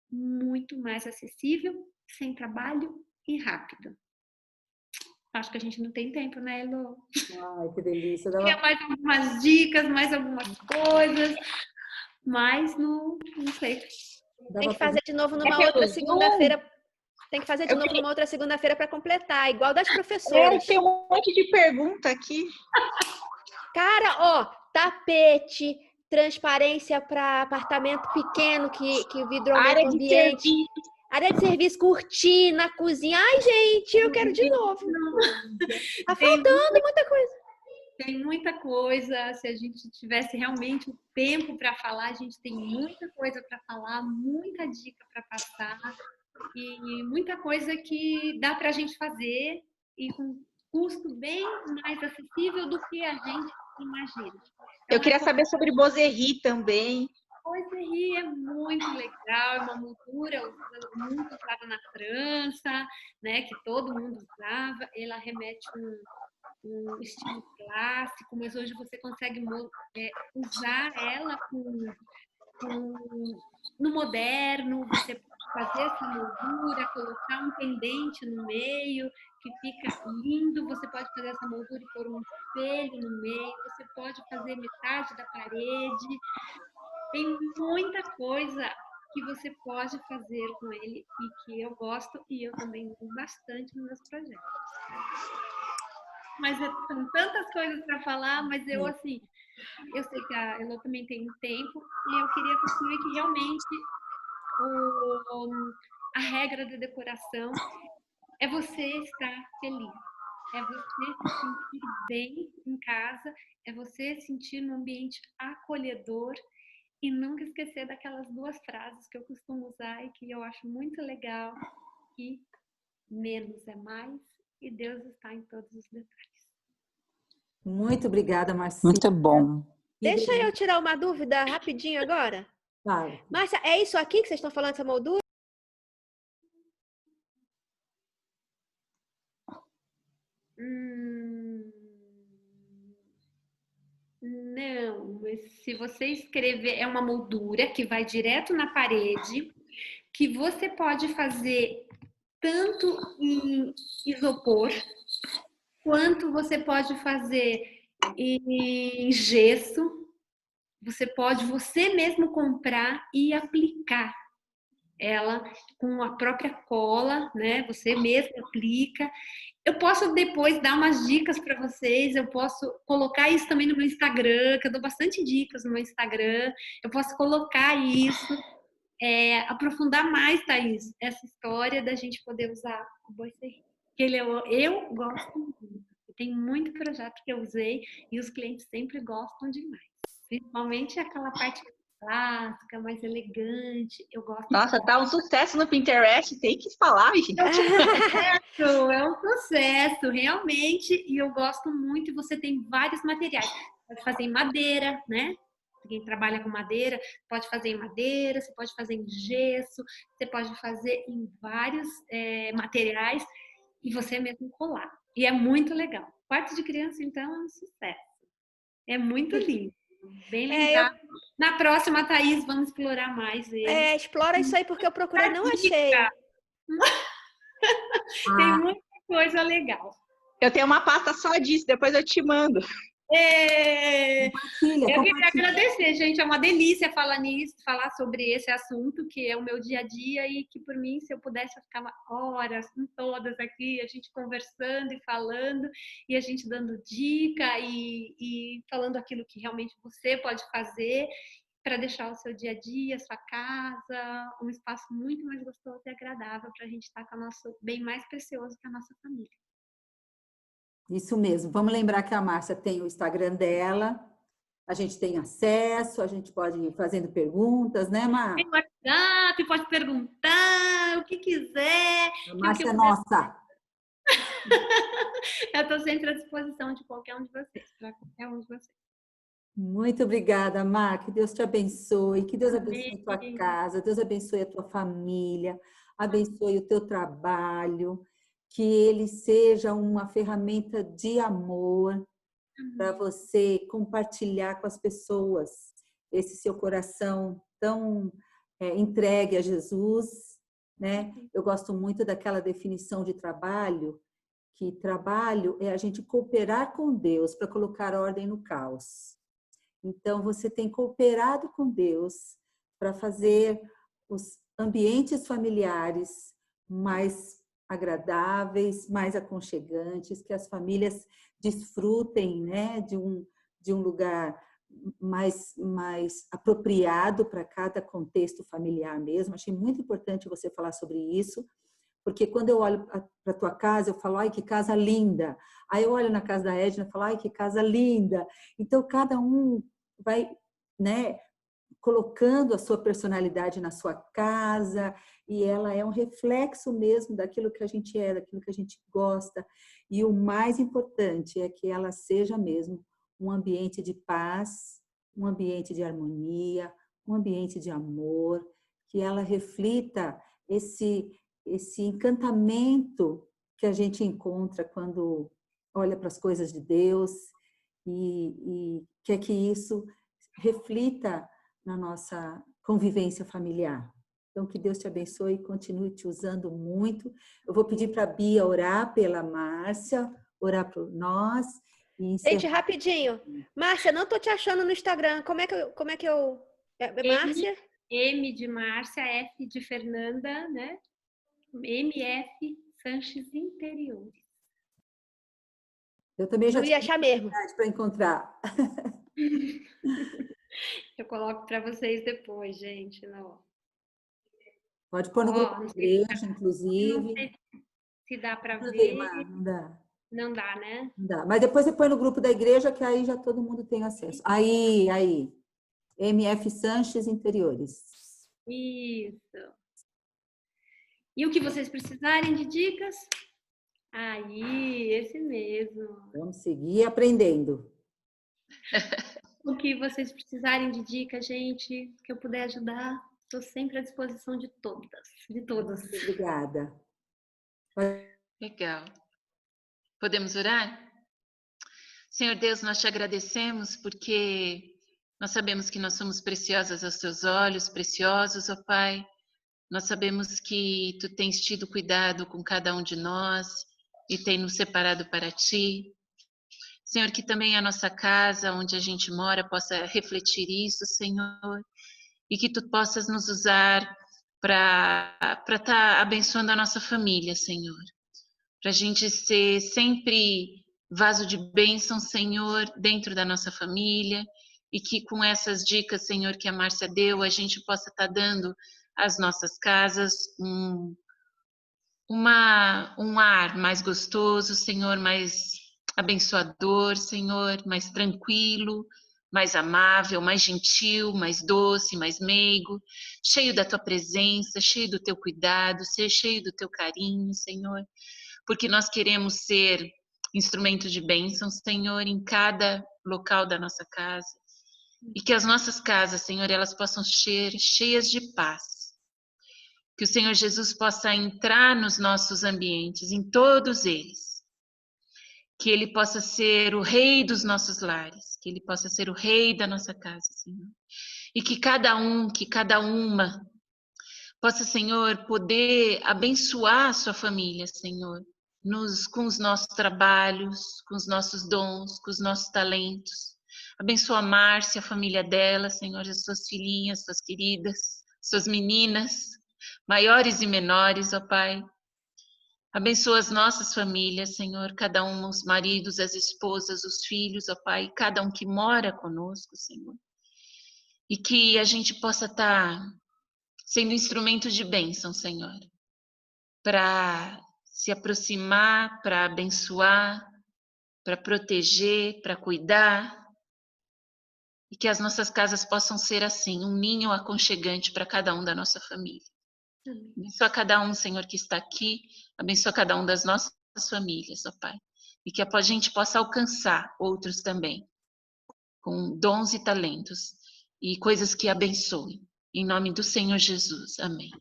muito mais acessível, sem trabalho e rápido. Acho que a gente não tem tempo, né, Elo? Ai, que delícia. Tinha mais algumas dicas, mais algumas coisas, mas não sei. Tem que fazer de novo numa outra segunda-feira. Tem que fazer de novo numa outra segunda-feira para completar, igual das professoras. Tem um monte de pergunta aqui. Cara, ó, tapete, transparência para apartamento pequeno que o vidro aumenta o ambiente. Área de serviço, cortina, cozinha. Ai, gente, eu quero de novo. Tá faltando muita coisa. Tem muita coisa. Se a gente tivesse realmente o tempo para falar, a gente tem muita coisa para falar, muita dica para passar e muita coisa que dá para a gente fazer e com custo bem mais acessível do que a gente imagina. Então, eu queria saber sobre Bozerie também. Bozerie é muito legal, é uma moldura muito usada na França, né, que todo mundo usava. Ela remete um estilo clássico, mas hoje você consegue usar ela no moderno. Você pode fazer essa moldura, colocar um pendente no meio, que fica lindo. Você pode fazer essa moldura e pôr um espelho no meio. Você pode fazer metade da parede. Tem muita coisa que você pode fazer com ele e que eu gosto e eu também uso bastante nos meus projetos. Mas são tantas coisas para falar, mas eu sei que a Elo também tem um tempo e eu queria concluir que realmente a regra da decoração é você estar feliz. é você se sentir bem em casa, é você sentir num ambiente acolhedor e nunca esquecer daquelas 2 frases que eu costumo usar e que eu acho muito legal, que menos é mais e Deus está em todos os detalhes. Muito obrigada, Marcinha. Muito bom. Deixa eu tirar uma dúvida rapidinho agora. Claro. Márcia, é isso aqui que vocês estão falando, essa moldura? Não, mas se você escrever, é uma moldura que vai direto na parede, que você pode fazer tanto em isopor, quanto você pode fazer em gesso. Você pode você mesmo comprar e aplicar ela com a própria cola, né? Você mesmo aplica. Eu posso depois dar umas dicas para vocês, eu posso colocar isso também no meu Instagram, que eu dou bastante dicas no meu Instagram. Eu posso colocar isso, aprofundar mais, Thaís, essa história da gente poder usar o Boi Serrinha. Eu gosto muito. Tem muito projeto que eu usei e os clientes sempre gostam demais. Principalmente aquela parte clássica, mais elegante. Eu gosto. Nossa, tá um sucesso no Pinterest, tem que falar, gente. É um processo, realmente, e eu gosto muito. E você tem vários materiais. Pode fazer em madeira, né? Quem trabalha com madeira, pode fazer em madeira, você pode fazer em gesso, você pode fazer em vários materiais e você mesmo colar. E é muito legal. Quarto de criança, então, é um sucesso. É muito lindo. Bem legal. Na próxima, Thaís, vamos explorar mais ele. Explora isso aí, porque eu procurei e não achei. Tem muita coisa legal. Eu tenho uma pasta só disso, depois eu te mando. Eu queria agradecer, gente. É uma delícia falar sobre esse assunto, que é o meu dia a dia, e que, por mim, se eu pudesse, eu ficava horas com todas aqui, a gente conversando e falando, e a gente dando dica e falando aquilo que realmente você pode fazer para deixar o seu dia a dia, a sua casa, um espaço muito mais gostoso e agradável para a gente estar com o nosso bem mais precioso, que é a nossa família. Isso mesmo. Vamos lembrar que a Márcia tem o Instagram dela, a gente tem acesso, a gente pode ir fazendo perguntas, né, Mar? Tem WhatsApp, pode perguntar o que quiser. A Márcia é nossa. Eu estou sempre à disposição de qualquer um de vocês, para qualquer um de vocês. Muito obrigada, Mar. Que Deus te abençoe, que Deus abençoe a tua casa, Deus abençoe a tua família, abençoe o teu trabalho, que ele seja uma ferramenta de amor para você compartilhar com as pessoas esse seu coração tão entregue a Jesus, né? Eu gosto muito daquela definição de trabalho, que trabalho é a gente cooperar com Deus para colocar ordem no caos. Então, você tem cooperado com Deus para fazer os ambientes familiares mais agradáveis, mais aconchegantes, que as famílias desfrutem, né, de um lugar mais apropriado para cada contexto familiar mesmo. Achei muito importante você falar sobre isso, porque quando eu olho para a tua casa, eu falo, ai, que casa linda. Aí eu olho na casa da Edna e falo, ai, que casa linda. Então, cada um vai, né, colocando a sua personalidade na sua casa, e ela é um reflexo mesmo daquilo que a gente é, daquilo que a gente gosta. E o mais importante é que ela seja mesmo um ambiente de paz, um ambiente de harmonia, um ambiente de amor, que ela reflita esse encantamento que a gente encontra quando olha para as coisas de Deus, e quer que isso reflita na nossa convivência familiar. Então, que Deus te abençoe e continue te usando muito. Eu vou pedir para a Bia orar pela Márcia, orar por nós. Gente, rapidinho. Márcia, não estou te achando no Instagram. Como é que eu... Márcia? M de Márcia, F de Fernanda, né? MF Sanches Interiores. Eu também já ia achar mesmo para encontrar. Eu coloco para vocês depois, gente. Não. Pode pôr no grupo da igreja, inclusive. Não sei se dá para ver. Não dá. Não dá, né? Não dá. Mas depois você põe no grupo da igreja, que aí já todo mundo tem acesso. Aí. MF Sanches Interiores. Isso. E o que vocês precisarem de dicas? Aí, esse mesmo. Vamos seguir aprendendo. O que vocês precisarem de dicas, gente, que eu puder ajudar, estou sempre à disposição de todas, de todos. Obrigada. Legal. Podemos orar? Senhor Deus, nós te agradecemos porque nós sabemos que nós somos preciosas aos teus olhos, preciosos, ó Pai. Nós sabemos que tu tens tido cuidado com cada um de nós e tem nos separado para ti. Senhor, que também a nossa casa, onde a gente mora, possa refletir isso, Senhor, e que tu possas nos usar para estar abençoando a nossa família, Senhor. Para a gente ser sempre vaso de bênção, Senhor, dentro da nossa família, e que com essas dicas, Senhor, que a Márcia deu, a gente possa estar dando às nossas casas um ar mais gostoso, Senhor, mais abençoador, Senhor, mais tranquilo, mais amável, mais gentil, mais doce, mais meigo, cheio da tua presença, cheio do teu cuidado, cheio do teu carinho, Senhor, porque nós queremos ser instrumento de bênção, Senhor, em cada local da nossa casa, e que as nossas casas, Senhor, elas possam ser cheias de paz. Que o Senhor Jesus possa entrar nos nossos ambientes, em todos eles. Que Ele possa ser o rei dos nossos lares. Que Ele possa ser o rei da nossa casa, Senhor. E que cada uma possa, Senhor, poder abençoar a sua família, Senhor. Com os nossos trabalhos, com os nossos dons, com os nossos talentos. Abençoa a Márcia, a família dela, Senhor, as suas filhinhas, suas queridas, suas meninas, maiores e menores, ó Pai. Abençoa as nossas famílias, Senhor, cada um, os maridos, as esposas, os filhos, ó Pai, cada um que mora conosco, Senhor. E que a gente possa estar sendo instrumento de bênção, Senhor, para se aproximar, para abençoar, para proteger, para cuidar. E que as nossas casas possam ser assim, um ninho aconchegante para cada um da nossa família. Abençoa cada um, Senhor, que está aqui. Abençoa cada um das nossas famílias, ó Pai. E que a gente possa alcançar outros também, com dons e talentos e coisas que abençoem. Em nome do Senhor Jesus. Amém.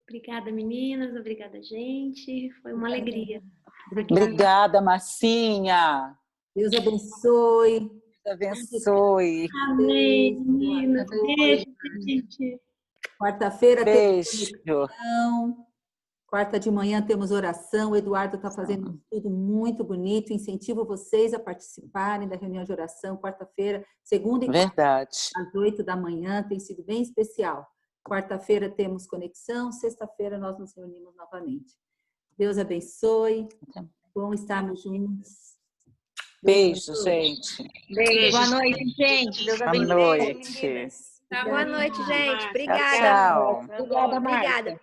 Obrigada, meninas. Obrigada, gente. Foi uma alegria. Obrigada, Marcinha. Deus abençoe. Deus abençoe. Amém, meninas. Beijo, gente. Quarta-feira Beijo. temos oração. Quarta de manhã temos oração. O Eduardo está fazendo tudo muito bonito. Incentivo vocês a participarem da reunião de oração. Quarta-feira, segunda e quarta, às 8 da manhã. Tem sido bem especial. Quarta-feira temos conexão. Sexta-feira nós nos reunimos novamente. Deus abençoe. Bom estarmos juntos. Beijo, gente. Beijo. Boa noite, gente. Deus abençoe. Boa noite. Boa noite, gente. Obrigada. Tchau. Obrigada, Márcia. Obrigada.